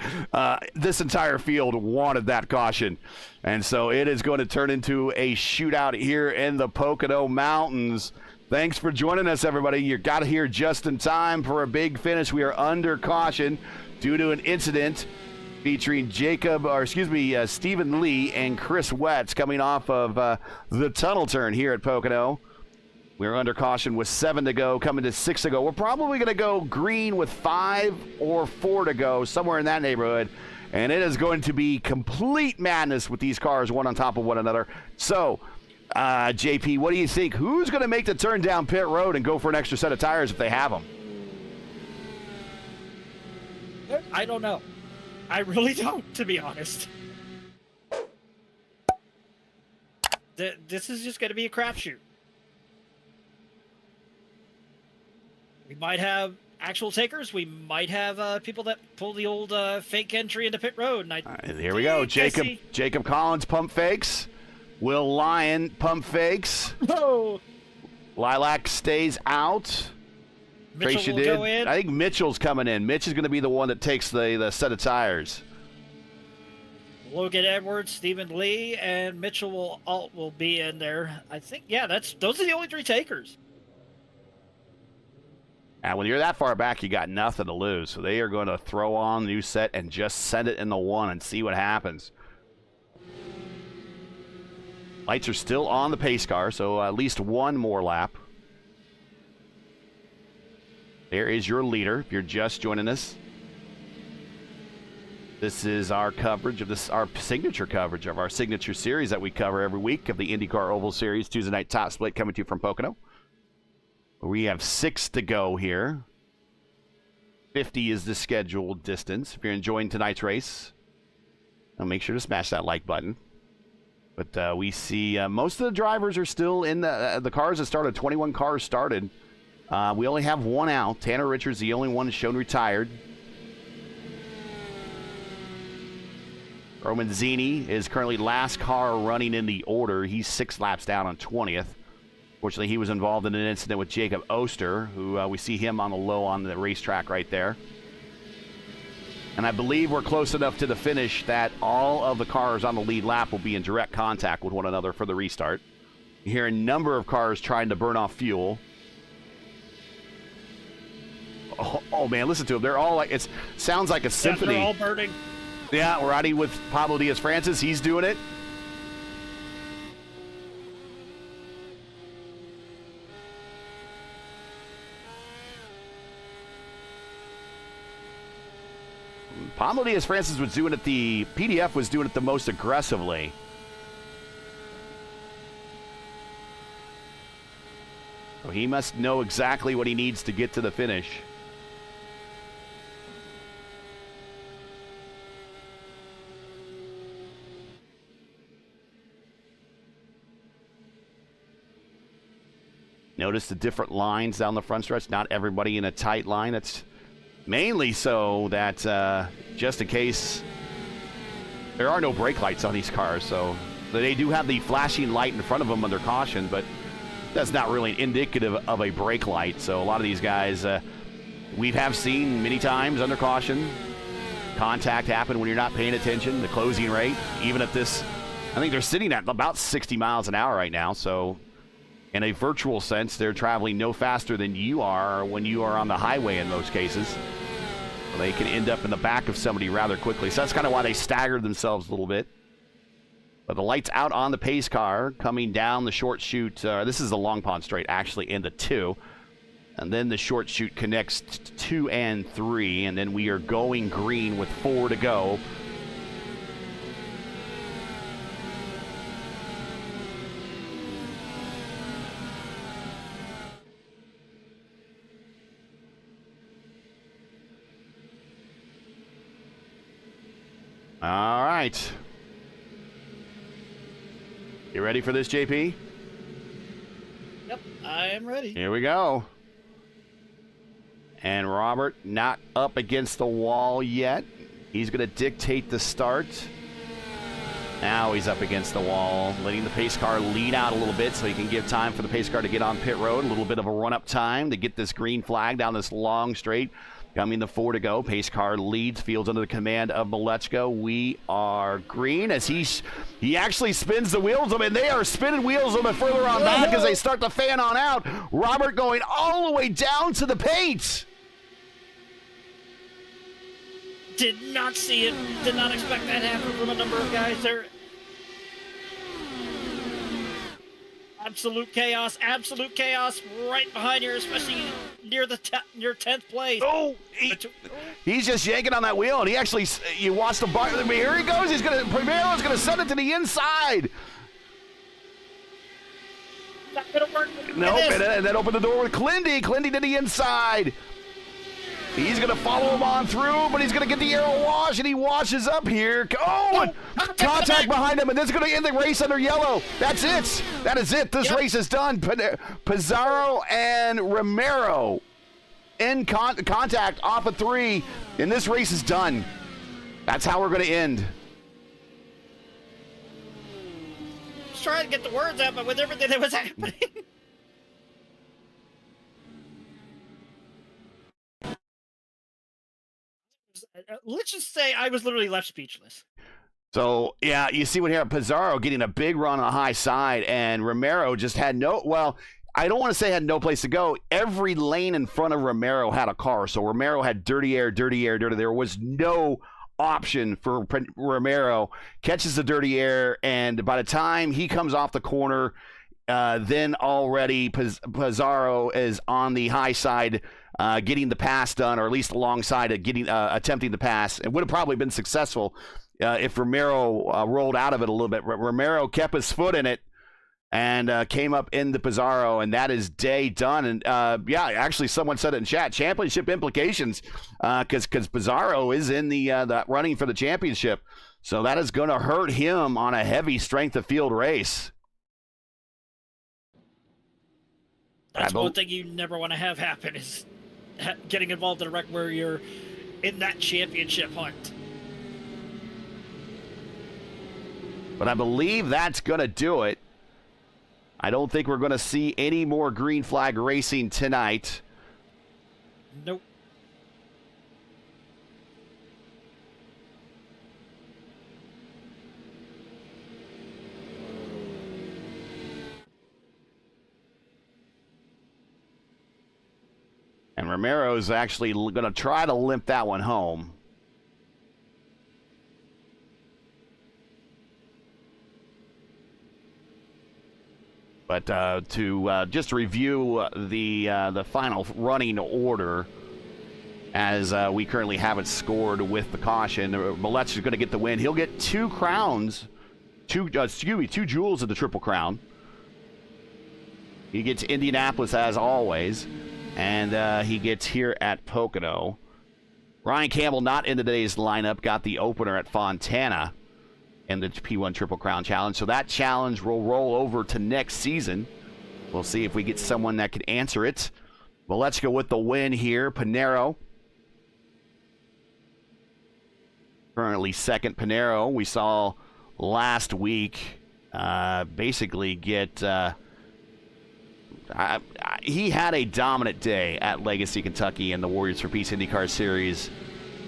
this entire field wanted that caution. And so it is going to turn into a shootout here in the Pocono Mountains. Thanks for joining us, everybody. You got here just in time for a big finish. We are under caution due to an incident featuring Stephen Lee and Chris Wetz coming off of the tunnel turn here at Pocono. We're under caution with 7 to go, coming to 6 to go. We're probably going to go green with 5 or 4 to go, somewhere in that neighborhood. And it is going to be complete madness with these cars, one on top of one another. So, JP, what do you think? Who's going to make the turn down pit road and go for an extra set of tires if they have them? I don't know. I really don't, to be honest. This is just going to be a crapshoot. We might have actual takers. We might have people that pull the old fake entry into pit road. And here we go. Jacob Collins pump fakes. Will Lyon pump fakes. Oh. Lilac stays out. Mitchell will go in. I think Mitchell's coming in. Mitch is going to be the one that takes the set of tires. Logan Edwards, Stephen Lee, and Mitchell will be in there. I think, yeah, those are the only 3 takers. And when you're that far back, you got nothing to lose. So they are going to throw on the new set and just send it in the 1 and see what happens. Lights are still on the pace car, so at least 1 more lap. There is your leader, if you're just joining us. This is our coverage of our signature coverage of our signature series that we cover every week of the IndyCar Oval Series, Tuesday night top split, coming to you from Pocono. We have 6 to go here. 50 is the scheduled distance. If you're enjoying tonight's race, make sure to smash that like button. But we see most of the drivers are still in the cars that started. 21 cars started. We only have 1 out. Tanner Richards, the only one shown retired. Roman Zini is currently last car running in the order. He's 6 laps down on 20th. Fortunately, he was involved in an incident with Jacob Oster, who we see him on the low on the racetrack right there. And I believe we're close enough to the finish that all of the cars on the lead lap will be in direct contact with one another for the restart. You hear a number of cars trying to burn off fuel. Oh man, listen to them. They're all like, it sounds like a symphony. Yeah, they're all burning. Yeah, we're out with Pablo Diaz-Francis. He's doing it. Pablo Diaz-Francis was doing it, the PDF was doing it the most aggressively. So he must know exactly what he needs to get to the finish. Notice the different lines down the front stretch. Not everybody in a tight line. That's mainly so that just in case there are no brake lights on these cars. So they do have the flashing light in front of them under caution, but that's not really indicative of a brake light. So a lot of these guys we have seen many times under caution. Contact happen when you're not paying attention. The closing rate, even at this, I think they're sitting at about 60 miles an hour right now. So in a virtual sense, they're traveling no faster than you are when you are on the highway in most cases. So they can end up in the back of somebody rather quickly. So that's kind of why they staggered themselves a little bit. But the light's out on the pace car coming down the short chute. This is the Long Pond Straight, actually, in the 2. And then the short chute connects 2 and 3. And then we are going green with 4 to go. All right. You ready for this, JP? Yep, I am ready. Here we go. And Robert not up against the wall yet. He's going to dictate the start. Now he's up against the wall, letting the pace car lead out a little bit so he can give time for the pace car to get on pit road. A little bit of a run-up time to get this green flag down this long straight. Coming to 4 to go. Pace car leads. Fields under the command of Malechko. We are green as he actually spins the wheels of them, and they are spinning wheels of them further on back as they start to fan on out. Robert going all the way down to the paint. Did not see it. Did not expect that to happen from a number of guys there. Absolute chaos right behind here, especially near the near 10th place. Oh, he's just yanking on that wheel, and he actually, you watch the bar. Here he goes. Primero's gonna send it to the inside. Not gonna work. Nope, and then open the door with Clindy. Clindy to the inside. He's going to follow him on through, but he's going to get the aero wash, and he washes up here. Oh, contact behind him, and this is going to end the race under yellow. That's it. That is it. This race is done. Pizarro and Romero in contact off of 3, and this race is done. That's how we're going to end. Just trying to get the words out, but with everything that was happening. Let's just say I was literally left speechless. So, yeah, you see what here, Pizarro getting a big run on the high side, and Romero just had I don't want to say had no place to go. Every lane in front of Romero had a car, so Romero had dirty air. There was no option for Romero. Catches the dirty air, and by the time he comes off the corner, then already Pizarro is on the high side, getting the pass done, or at least alongside of attempting the pass. It would have probably been successful if Romero rolled out of it a little bit. Romero kept his foot in it and came up into Pizarro, and that is day done. And yeah, actually someone said it in chat, championship implications, because Pizarro is in the running for the championship. So that is going to hurt him on a heavy strength of field race. That's one thing you never want to have happen, is getting involved in a wreck where you're in that championship hunt. But I believe that's going to do it. I don't think we're going to see any more green flag racing tonight. Nope. And Romero's actually going to try to limp that one home. But to just review the final running order, as we currently have it scored with the caution, Malech is going to get the win. He'll get 2 crowns, two jewels of the Triple Crown. He gets Indianapolis as always, and he gets here at Pocono. Ryan Campbell not in today's lineup, got the opener at Fontana in the P1 Triple Crown Challenge. So that challenge will roll over to next season We'll see if we get someone that can answer it. Well, let's go with the win here. Pinero. Currently second. Pinero, we saw last week basically get... he had a dominant day at Legacy, Kentucky in the Warriors for Peace IndyCar Series.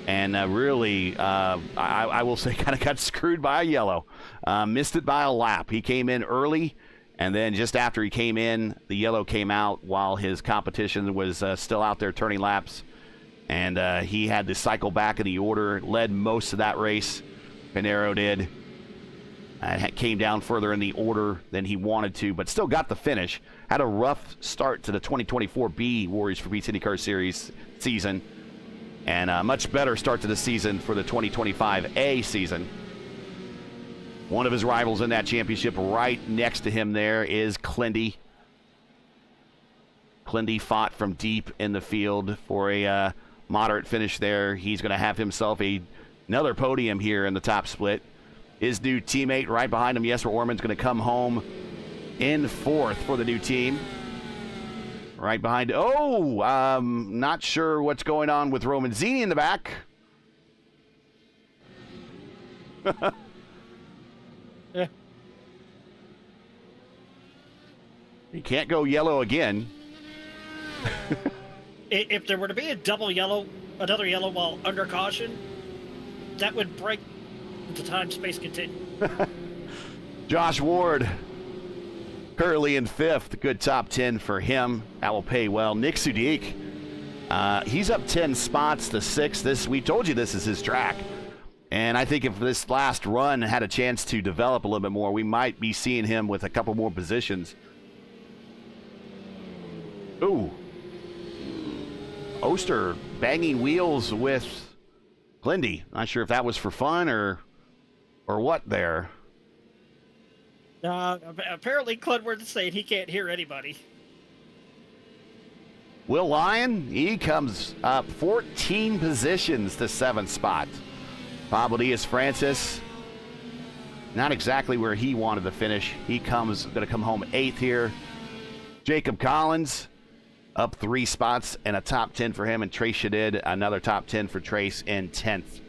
And really, I will say, kind of got screwed by a yellow. Missed it by a lap. He came in early, and then just after he came in, the yellow came out while his competition was still out there turning laps. And he had to cycle back in the order, led most of that race. Pinero did. Came down further in the order than he wanted to, but still got the finish. Had a rough start to the 2024 B Warriors for Peace IndyCar Series season. And a much better start to the season for the 2025 A season. One of his rivals in that championship right next to him there is Clindy. Clindy fought from deep in the field for a moderate finish there. He's going to have himself another podium here in the top split. His new teammate right behind him, Jesper Orman's going to come home in fourth for the new team. Right behind, not sure what's going on with Romanzini in the back. Yeah. He can't go yellow again. If there were to be a double yellow, another yellow while under caution, that would break the time-space continuum. Josh Ward, currently in fifth. Good top 10 for him. That will pay well. Nick Sudik, he's up 10 spots to sixth. We told you this is his track. And I think if this last run had a chance to develop a little bit more, we might be seeing him with a couple more positions. Ooh. Oster banging wheels with Clindy. Not sure if that was for fun or what there. Apparently Cludworth is saying he can't hear anybody. Will Lyon, he comes up 14 positions to seventh spot. Pablo Diaz-Francis, not exactly where he wanted to finish. He going to come home eighth here. Jacob Collins, up 3 spots and a top 10 for him. And Trace Shadid, another top 10 for Trace in 10th.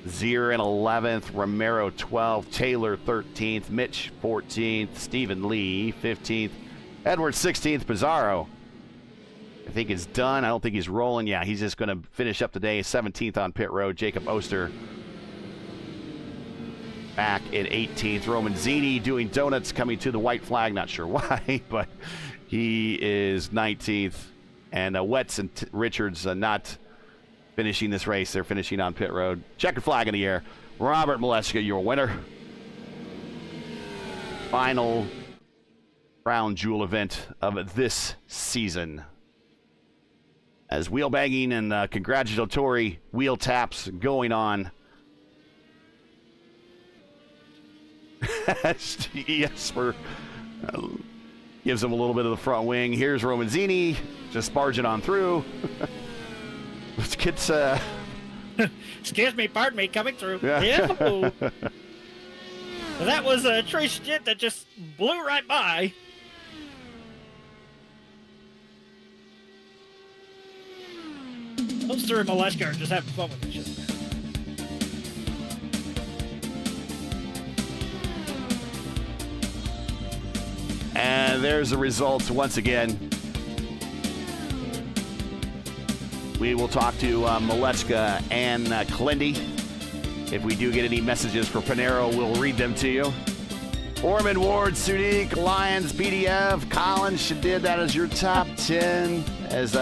Zier in 11th, Romero 12th, Taylor 13th, Mitch 14th, Stephen Lee 15th, Edwards 16th, Pizarro I think is done. I don't think he's rolling. Yeah, he's just going to finish up today. 17th on pit road. Jacob Oster back in 18th. Romanzini doing donuts coming to the white flag. Not sure why, but he is 19th. And Wetz and Richards not finishing this race. They're finishing on pit road. Checkered flag in the air. Robert Maleska, your winner. Final crown jewel event of this season. As wheel banging and congratulatory wheel taps going on. Jesper gives him a little bit of the front wing. Here's Romanzini just barging on through. Let's get... Excuse me, pardon me, coming through. Yeah. That was a Trace Jit that just blew right by. Oster and Maleska are just having fun with each other. And there's the results once again. We will talk to Maleska and Clindy. If we do get any messages for Pinero, we'll read them to you. Orman, Ward, Sudik, Lyons, PDF, Collins, Shadid, that is your top 10. As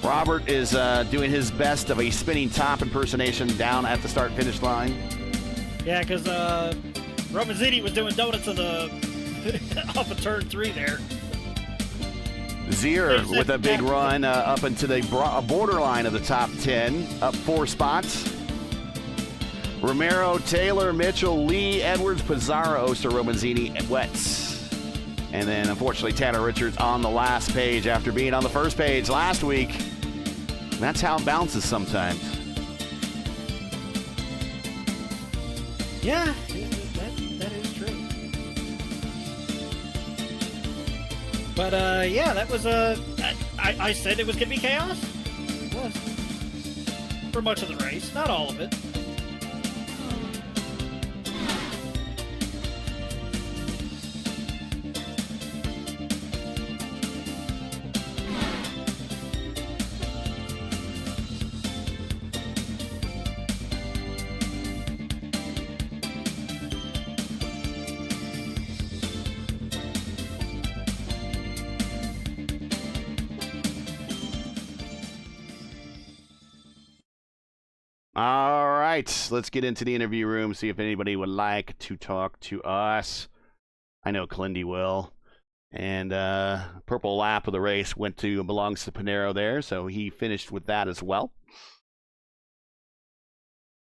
Robert is doing his best of a spinning top impersonation down at the start-finish line. Yeah, because Romanzini was doing donuts of the off of turn 3 there. Zier with a big run up into the borderline of the top 10, up 4 spots. Romero, Taylor, Mitchell, Lee, Edwards, Pizarro, Oster, Romanzini, and Wetz. And then, unfortunately, Tanner Richards on the last page after being on the first page last week. That's how it bounces sometimes. Yeah, that is true. But yeah, that was I said it was gonna be chaos. It was for much of the race, not all of it. All right, let's get into the interview room, see if anybody would like to talk to us. I know Clindy will. And purple lap of the race belongs to Pinero there, so he finished with that as well.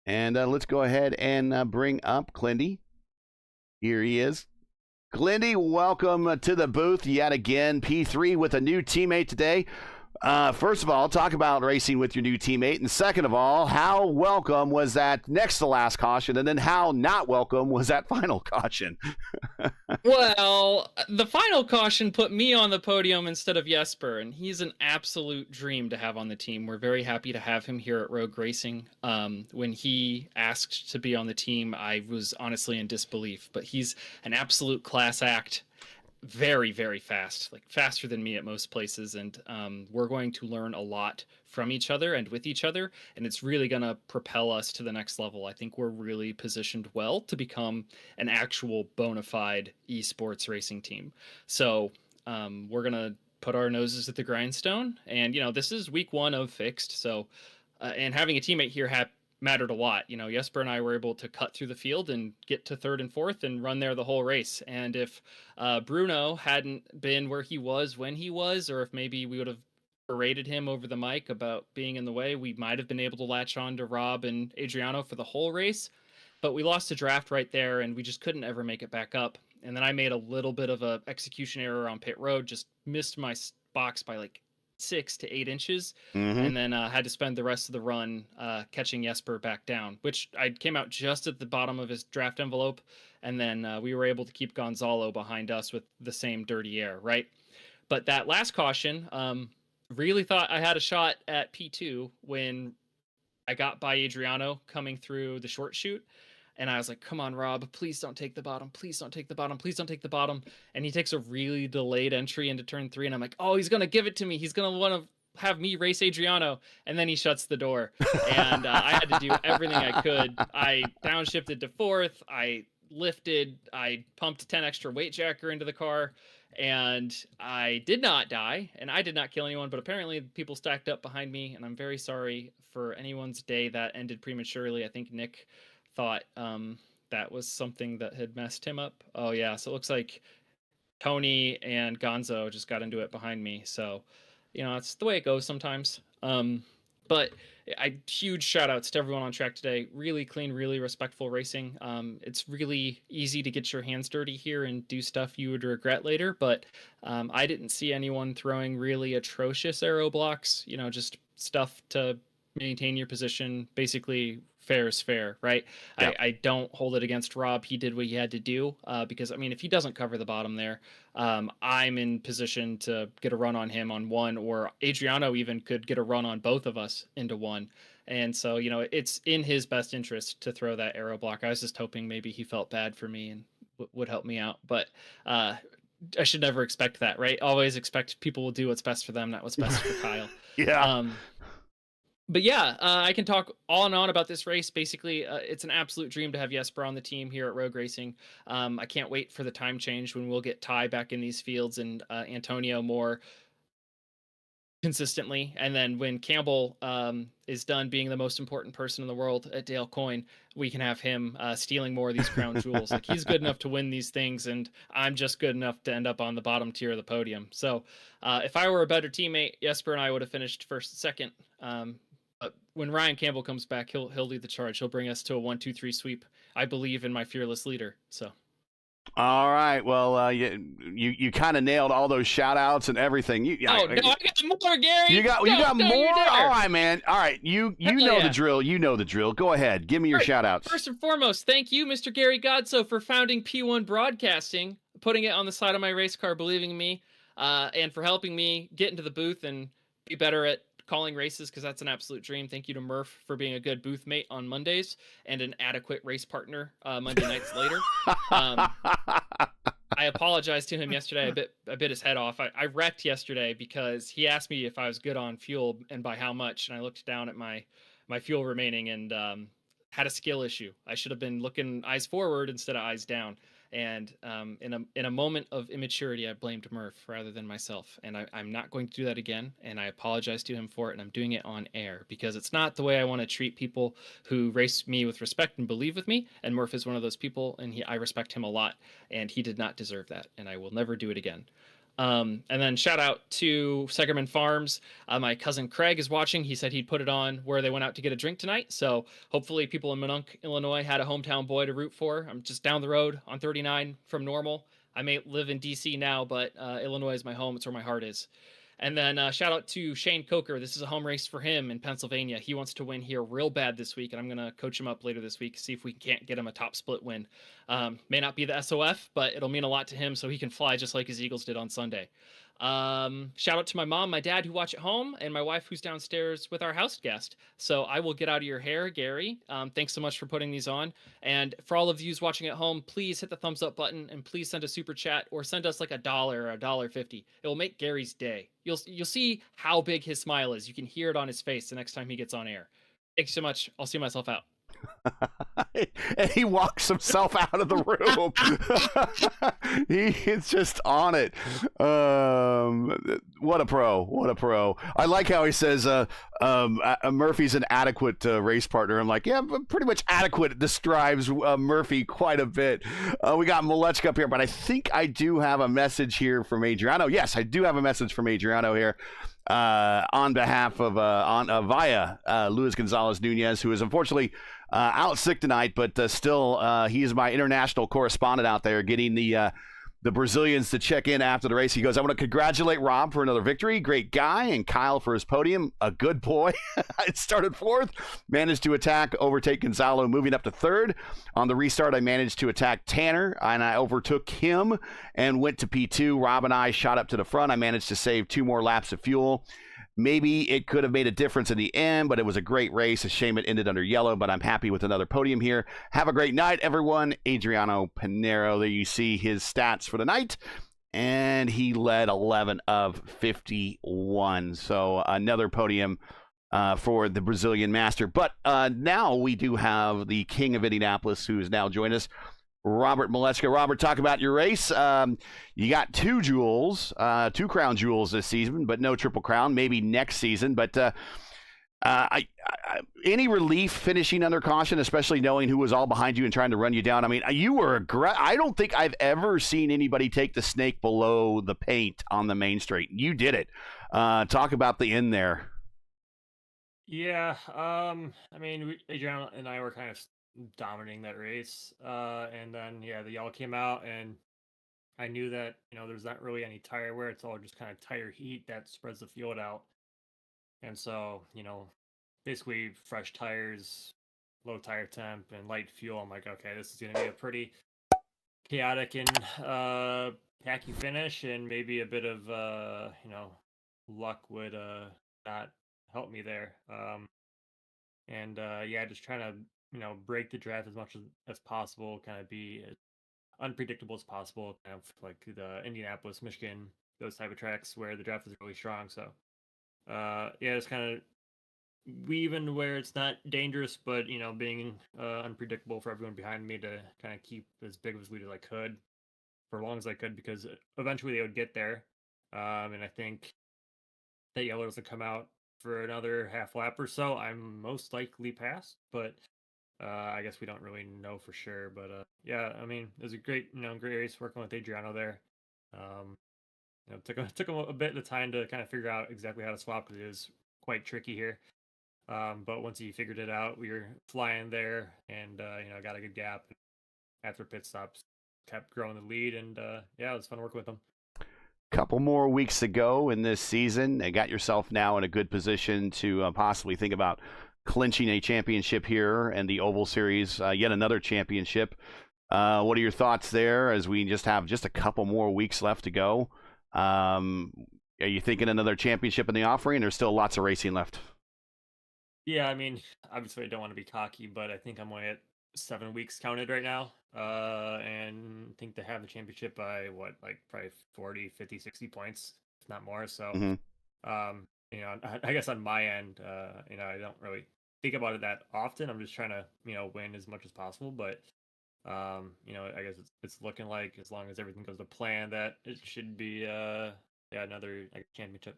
And let's go ahead and bring up Clindy. Here he is. Clindy, welcome to the booth yet again. P3 with a new teammate today. First of all, talk about racing with your new teammate. And second of all, how welcome was that next to last caution? And then how not welcome was that final caution? Well, the final caution put me on the podium instead of Jesper, and he's an absolute dream to have on the team. We're very happy to have him here at Rogue Racing. When he asked to be on the team, I was honestly in disbelief, but he's an absolute class act. Very, very fast, like faster than me at most places. And we're going to learn a lot from each other and with each other. And it's really going to propel us to the next level. I think we're really positioned well to become an actual bona fide esports racing team. So we're going to put our noses at the grindstone. And, you know, this is week 1 of fixed. So and having a teammate here mattered a lot. You know, Jesper and I were able to cut through the field and get to 3rd and 4th and run there the whole race. And if Bruno hadn't been where he was when he was, or if maybe we would have berated him over the mic about being in the way, we might have been able to latch on to Rob and Adriano for the whole race. But we lost a draft right there, and we just couldn't ever make it back up. And then I made a little bit of a execution error on pit road, just missed my box by like 6 to 8 inches, and then had to spend the rest of the run catching Jesper back down, which I came out just at the bottom of his draft envelope, and then we were able to keep Gonzalo behind us with the same dirty air, right? But that last caution, really thought I had a shot at P2 when I got by Adriano coming through the short chute. And I was like, come on, Rob, please don't take the bottom. Please don't take the bottom. Please don't take the bottom. And he takes a really delayed entry into turn 3. And I'm like, oh, he's going to give it to me. He's going to want to have me race Adriano. And then he shuts the door. And I had to do everything I could. I downshifted to 4th. I lifted. I pumped 10 extra weight jacker into the car. And I did not die. And I did not kill anyone. But apparently people stacked up behind me. And I'm very sorry for anyone's day that ended prematurely. I think Nick thought that was something that had messed him up. Oh yeah, so it looks like Tony and Gonzo just got into it behind me. So, you know, it's the way it goes sometimes. But huge shout outs to everyone on track today. Really clean, really respectful racing. It's really easy to get your hands dirty here and do stuff you would regret later. But I didn't see anyone throwing really atrocious aero blocks, you know, just stuff to maintain your position. Basically, fair is fair, right? Yep. I don't hold it against Rob. He did what he had to do because, I mean, if he doesn't cover the bottom there, I'm in position to get a run on him on 1, or Adriano even could get a run on both of us into 1. And so, you know, it's in his best interest to throw that aero block. I was just hoping maybe he felt bad for me and would help me out. But I should never expect that, right? Always expect people will do what's best for them, not what's best for Kyle. Yeah. But yeah, I can talk on and on about this race. Basically, it's an absolute dream to have Jesper on the team here at Rogue Racing. I can't wait for the time change when we'll get Ty back in these fields and Antonio more consistently. And then when Campbell is done being the most important person in the world at Dale Coyne, we can have him stealing more of these crown jewels. Like, he's good enough to win these things, and I'm just good enough to end up on the bottom tier of the podium. So if I were a better teammate, Jesper and I would have finished 1st and 2nd. When Ryan Campbell comes back, he'll lead the charge. He'll bring us to a 1-2-3 sweep. I believe in my fearless leader. So, all right. Well, you kind of nailed all those shout outs and everything. I got more, Gary. You got more. All right, man. All right, you know the drill. You know the drill. Go ahead. Give me your shout outs. First and foremost, thank you, Mr. Gary Godso, for founding P1 Broadcasting, putting it on the side of my race car, believing in me. and for helping me get into the booth and be better at calling races, because that's an absolute dream. Thank you to Murph for being a good booth mate on Mondays and an adequate race partner Monday nights later. I apologized to him yesterday. I bit his head off. I wrecked yesterday because he asked me if I was good on fuel and by how much, and I looked down at my fuel remaining and had a skill issue. I should have been looking eyes forward instead of eyes down. And in a moment of immaturity, I blamed Murph rather than myself. And I'm not going to do that again. And I apologize to him for it. And I'm doing it on air because it's not the way I want to treat people who race me with respect and believe with me. And Murph is one of those people, and I respect him a lot. And he did not deserve that. And I will never do it again. And then shout out to Segerman Farms. My cousin Craig is watching. He said he'd put it on where they went out to get a drink tonight. So hopefully people in Minonk, Illinois had a hometown boy to root for. I'm just down the road on 39 from Normal. I may live in DC now, but Illinois is my home. It's where my heart is. And then shout out to Shane Coker. This is a home race for him in Pennsylvania. He wants to win here real bad this week, and I'm going to coach him up later this week, see if we can't get him a top split win. May not be the SOF, but it'll mean a lot to him so he can fly just like his Eagles did on Sunday. Shout out to my mom, my dad who watch at home, and my wife who's downstairs with our house guest. So I will get out of your hair, Gary. Thanks so much for putting these on. And for all of you watching at home, please hit the thumbs up button and please send a super chat or send us like $1 or $1.50. It will make Gary's day. You'll see how big his smile is. You can hear it on his face the next time he gets on air. Thanks so much. I'll see myself out. And he walks himself out of the room. He's just on it. What a pro. I like how he says Murphy's an adequate race partner. I'm like, yeah, pretty much adequate describes Murphy quite a bit. We got Malechka up here, but I think I do have a message here from Adriano. Yes, I do have a message from Adriano here. On behalf of via Luis Gonzalez Nunez, who is unfortunately out sick tonight, but still he is my international correspondent out there, getting the Brazilians to check in after the race. He goes, I want to congratulate Rob for another victory. Great guy. And Kyle for his podium. A good boy. I started fourth, managed to overtake Gonzalo, moving up to third. On the restart, I managed to attack Tanner, and I overtook him and went to P2. Rob and I shot up to the front. I managed to save 2 more laps of fuel. Maybe it could have made a difference in the end, but it was a great race. A shame it ended under yellow, but I'm happy with another podium here. Have a great night, everyone. Adriano Pinero, there you see his stats for the night. And he led 11 of 51. So another podium for the Brazilian Master. But now we do have the king of Indianapolis, who has now joined us, Robert Malechka. Robert, talk about your race. You got 2 jewels, 2 crown jewels this season, but no triple crown, maybe next season. But any relief finishing under caution, especially knowing who was all behind you and trying to run you down? I mean, you were I don't think I've ever seen anybody take the snake below the paint on the main straight. You did it. Talk about the end there. Yeah, I mean, Adrian and I were kind of dominating that race, and then the yellow came out, and I knew that there's not really any tire wear. It's all just kind of tire heat that spreads the fuel out, and so basically fresh tires, low tire temp, and light fuel. I'm like, okay, this is gonna be a pretty chaotic and tacky finish, and maybe a bit of luck would not help me there. Just trying to break the draft as much as possible, kind of be as unpredictable as possible, kind of like the Indianapolis, Michigan, those type of tracks where the draft is really strong. So it's kind of weaving where it's not dangerous, but being unpredictable for everyone behind me to kind of keep as big of a lead as I could for as long as I could, because eventually they would get there. And I think that yellow doesn't come out for another half lap or so. I'm most likely past, but I guess we don't really know for sure. But I mean, it was a great great race working with Adriano there. Took him a bit of time to kind of figure out exactly how to swap, because it was quite tricky here. But once he figured it out, we were flying there, and got a good gap after pit stops, kept growing the lead, and it was fun working with him. Couple more weeks to go in this season, and got yourself now in a good position to possibly think about clinching a championship here and the Oval Series, yet another championship. What are your thoughts there as we just have a couple more weeks left to go? Are you thinking another championship in the offering? There's still lots of racing left. Yeah, I mean, obviously I don't want to be cocky, but I think I'm only at 7 weeks counted right now. And I think to have the championship by like probably 40, 50, 60 points, if not more. So, I guess on my end, I don't really think about it that often. I'm just trying to, win as much as possible. But, I guess it's looking like, as long as everything goes to plan, that it should be, another championship.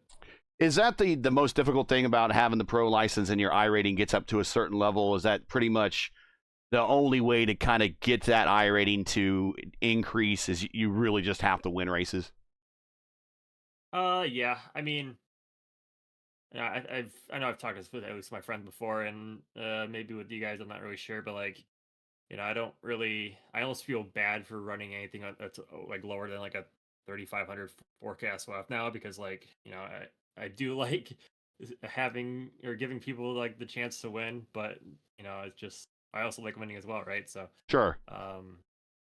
Is that the most difficult thing about having the pro license and your I rating gets up to a certain level? Is that pretty much the only way to kind of get that I rating to increase is you really just have to win races? Yeah. I mean, yeah, I know I've talked this with at least my friend before, and maybe with you guys, I'm not really sure, but like, I almost feel bad for running anything that's like lower than like a 3,500 forecast SOF now, because like, I do like having or giving people like the chance to win, but it's just, I also like winning as well, right? So Sure.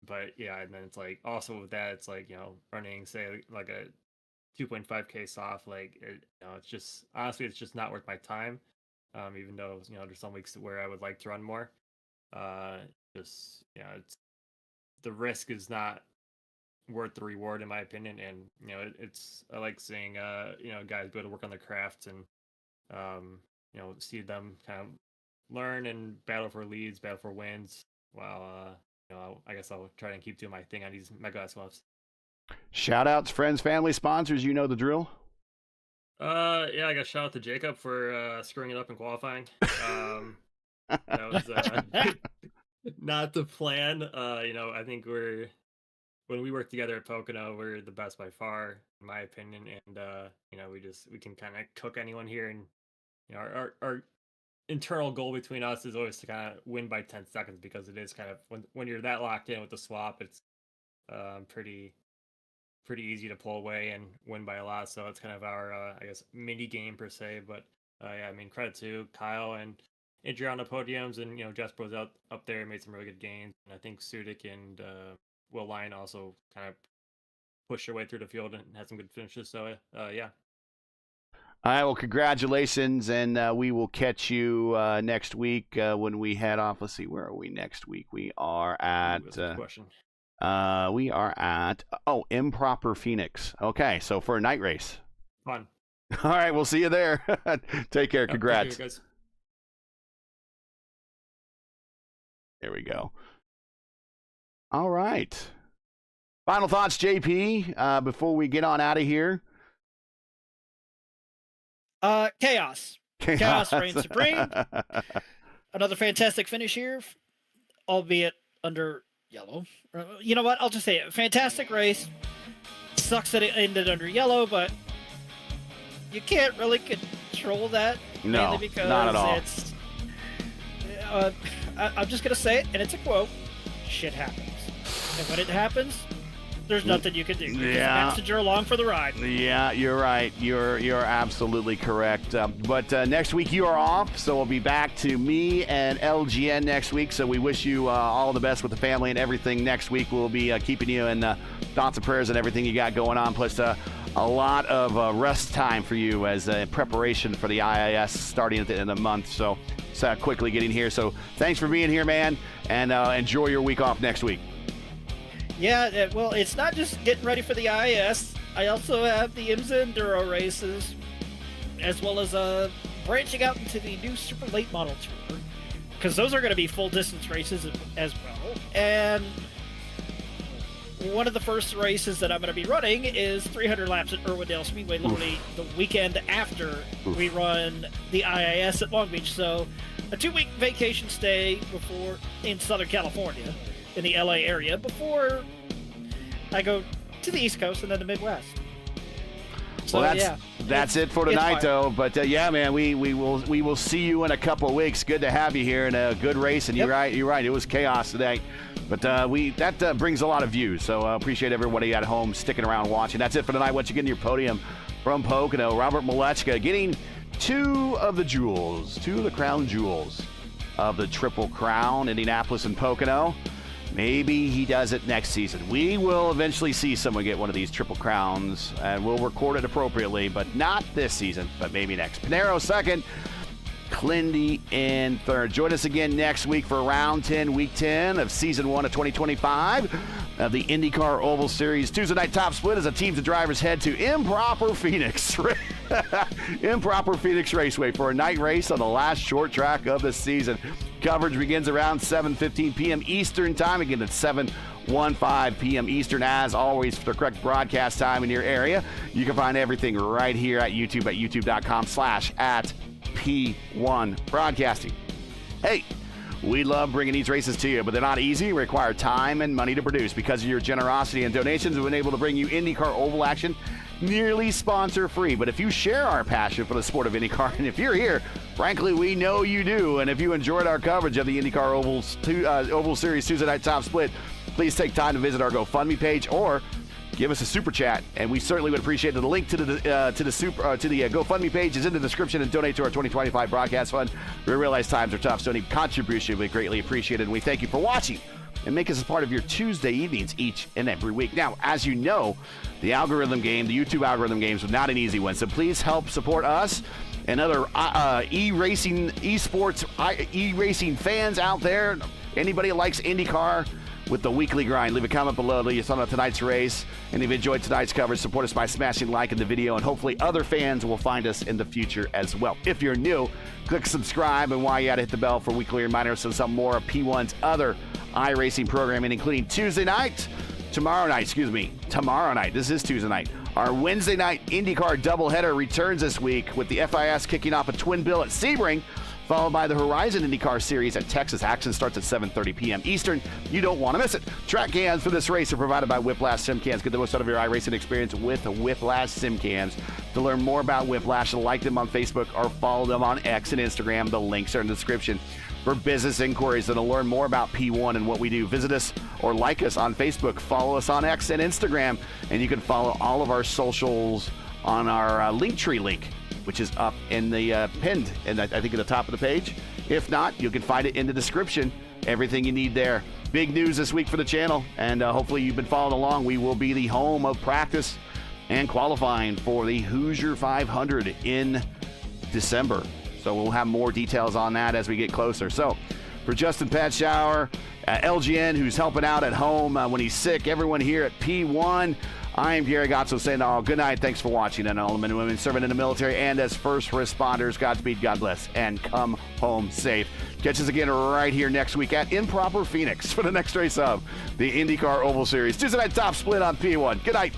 but yeah, and then it's like also with that, it's like running say like a 2.5K SOF, like it's just honestly it's just not worth my time. Even though there's some weeks where I would like to run more. It's the risk is not worth the reward in my opinion, and it's I like seeing guys be able to work on their craft and see them kind of learn and battle for leads, battle for wins, while I guess I'll try and keep doing my thing on these mega SOFs. Shout outs, friends, family, sponsors, you know the drill. Yeah, I got shout out to Jacob for screwing it up in qualifying. That was not the plan. I think when we work together at POCONO, we're the best by far, in my opinion. And we can kind of cook anyone here. And our internal goal between us is always to kind of win by 10 seconds, because it is kind of when you're that locked in with the swap, it's pretty easy to pull away and win by a lot. So it's kind of our I guess mini game per se. But yeah, I mean, credit to Kyle and Adrian on the podiums, and Jesper's up there, made some really good gains, and I think Sudik and Will Lyon also kind of pushed their way through the field and had some good finishes. So yeah. All right, well, congratulations, and we will catch you next week when we head off. Let's see, where are we next week? We are at Improper Phoenix. Okay, so for a night race. Fun. All right, we'll see you there. Take care. Congrats. Take care, guys. There we go. All right. Final thoughts, JP, before we get on out of here. Chaos. Chaos reigns supreme. Another fantastic finish here, albeit under yellow. You know what? I'll just say it. Fantastic race. Sucks that it ended under yellow, but you can't really control that. No, because not at all. It's, I'm just going to say it, and it's a quote. Shit happens. And when it happens, there's nothing you can do. You're just a passenger along for the ride. Yeah, you're right. You're absolutely correct. But next week you are off, so we'll be back to me and LGN next week. So we wish you all the best with the family and everything next week. We'll be keeping you in thoughts and prayers and everything you got going on. Plus a lot of rest time for you as preparation for the IIS starting at the end of the month. So it's quickly getting here. So thanks for being here, man, and enjoy your week off next week. Yeah, well, it's not just getting ready for the IIS. I also have the IMSA Enduro races, as well as branching out into the new Super Late Model Tour, because those are going to be full distance races as well. And one of the first races that I'm going to be running is 300 laps at Irwindale Speedway, literally the weekend after we run the IIS at Long Beach. So a 2-week vacation stay in Southern California, in the LA area, before I go to the East Coast and then the Midwest. So, well, that's it for tonight, though. But yeah, man, we will see you in a couple of weeks. Good to have you here, and a good race. And you're right. It was chaos today, but that brings a lot of views. So appreciate everybody at home sticking around watching. That's it for tonight. Once again, your podium from Pocono, Robert Malechka getting two of the crown jewels of the Triple Crown, Indianapolis and Pocono. Maybe he does it next season. We will eventually see someone get one of these Triple Crowns, and we'll record it appropriately, but not this season, but maybe next. Pinero second, Clindy in third. Join us again next week for round 10, week 10 of season 1 of 2025 of the IndyCar Oval Series. Tuesday night top split as the teams and drivers head to Improper Phoenix Raceway for a night race on the last short track of the season. Coverage begins around 7:15 p.m. Eastern time. Again, at 7:15 p.m. Eastern. As always, for the correct broadcast time in your area, you can find everything right here at YouTube at youtube.com/@P1 Broadcasting. Hey, we love bringing these races to you, but they're not easy. They require time and money to produce. Because of your generosity and donations, we've been able to bring you IndyCar Oval action nearly sponsor-free. But if you share our passion for the sport of IndyCar, and if you're here, frankly, we know you do, and if you enjoyed our coverage of the IndyCar Oval Series Tuesday Night Top Split, please take time to visit our GoFundMe page or give us a super chat, and we certainly would appreciate it. The link to the GoFundMe page is in the description, and donate to our 2025 broadcast fund. We realize times are tough, so any contribution we greatly appreciate it, and we thank you for watching and make us a part of your Tuesday evenings each and every week. Now, as you know, the algorithm game, the YouTube algorithm games, was not an easy one, so please help support us and other e-racing, esports, e-racing fans out there. Anybody that likes IndyCar with the weekly grind, leave a comment below. Leave us on tonight's race. And if you enjoyed tonight's coverage, support us by smashing like in the video, and hopefully other fans will find us in the future as well. If you're new, click subscribe, and while you at it, hit the bell for weekly reminders of some more of P1's other iRacing programming, including tomorrow night. This is Tuesday night. Our Wednesday night IndyCar doubleheader returns this week with the FIS kicking off a twin bill at Sebring, followed by the Horizon IndyCar Series at Texas. Action starts at 7:30 p.m. Eastern. You don't want to miss it. Track cams for this race are provided by Whiplash Sim Cams. Get the most out of your iRacing experience with Whiplash Sim Cams. To learn more about Whiplash, like them on Facebook or follow them on X and Instagram. The links are in the description. For business inquiries and to learn more about P1 and what we do, visit us or like us on Facebook. Follow us on X and Instagram, and you can follow all of our socials on our Linktree link, which is up in the pinned, and I think at the top of the page. If not, you can find it in the description. Everything you need there. Big news this week for the channel, and hopefully you've been following along. We will be the home of practice and qualifying for the Hoosier 500 in December. So we'll have more details on that as we get closer. So for Justin Patshower, LGN, who's helping out at home when he's sick, everyone here at P1, I am Gary Gotzo saying all good night. Thanks for watching, and all the men and women serving in the military and as first responders. Godspeed, God bless, and come home safe. Catch us again right here next week at Improper Phoenix for the next race of the IndyCar Oval Series. Tuesday night top split on P1. Good night.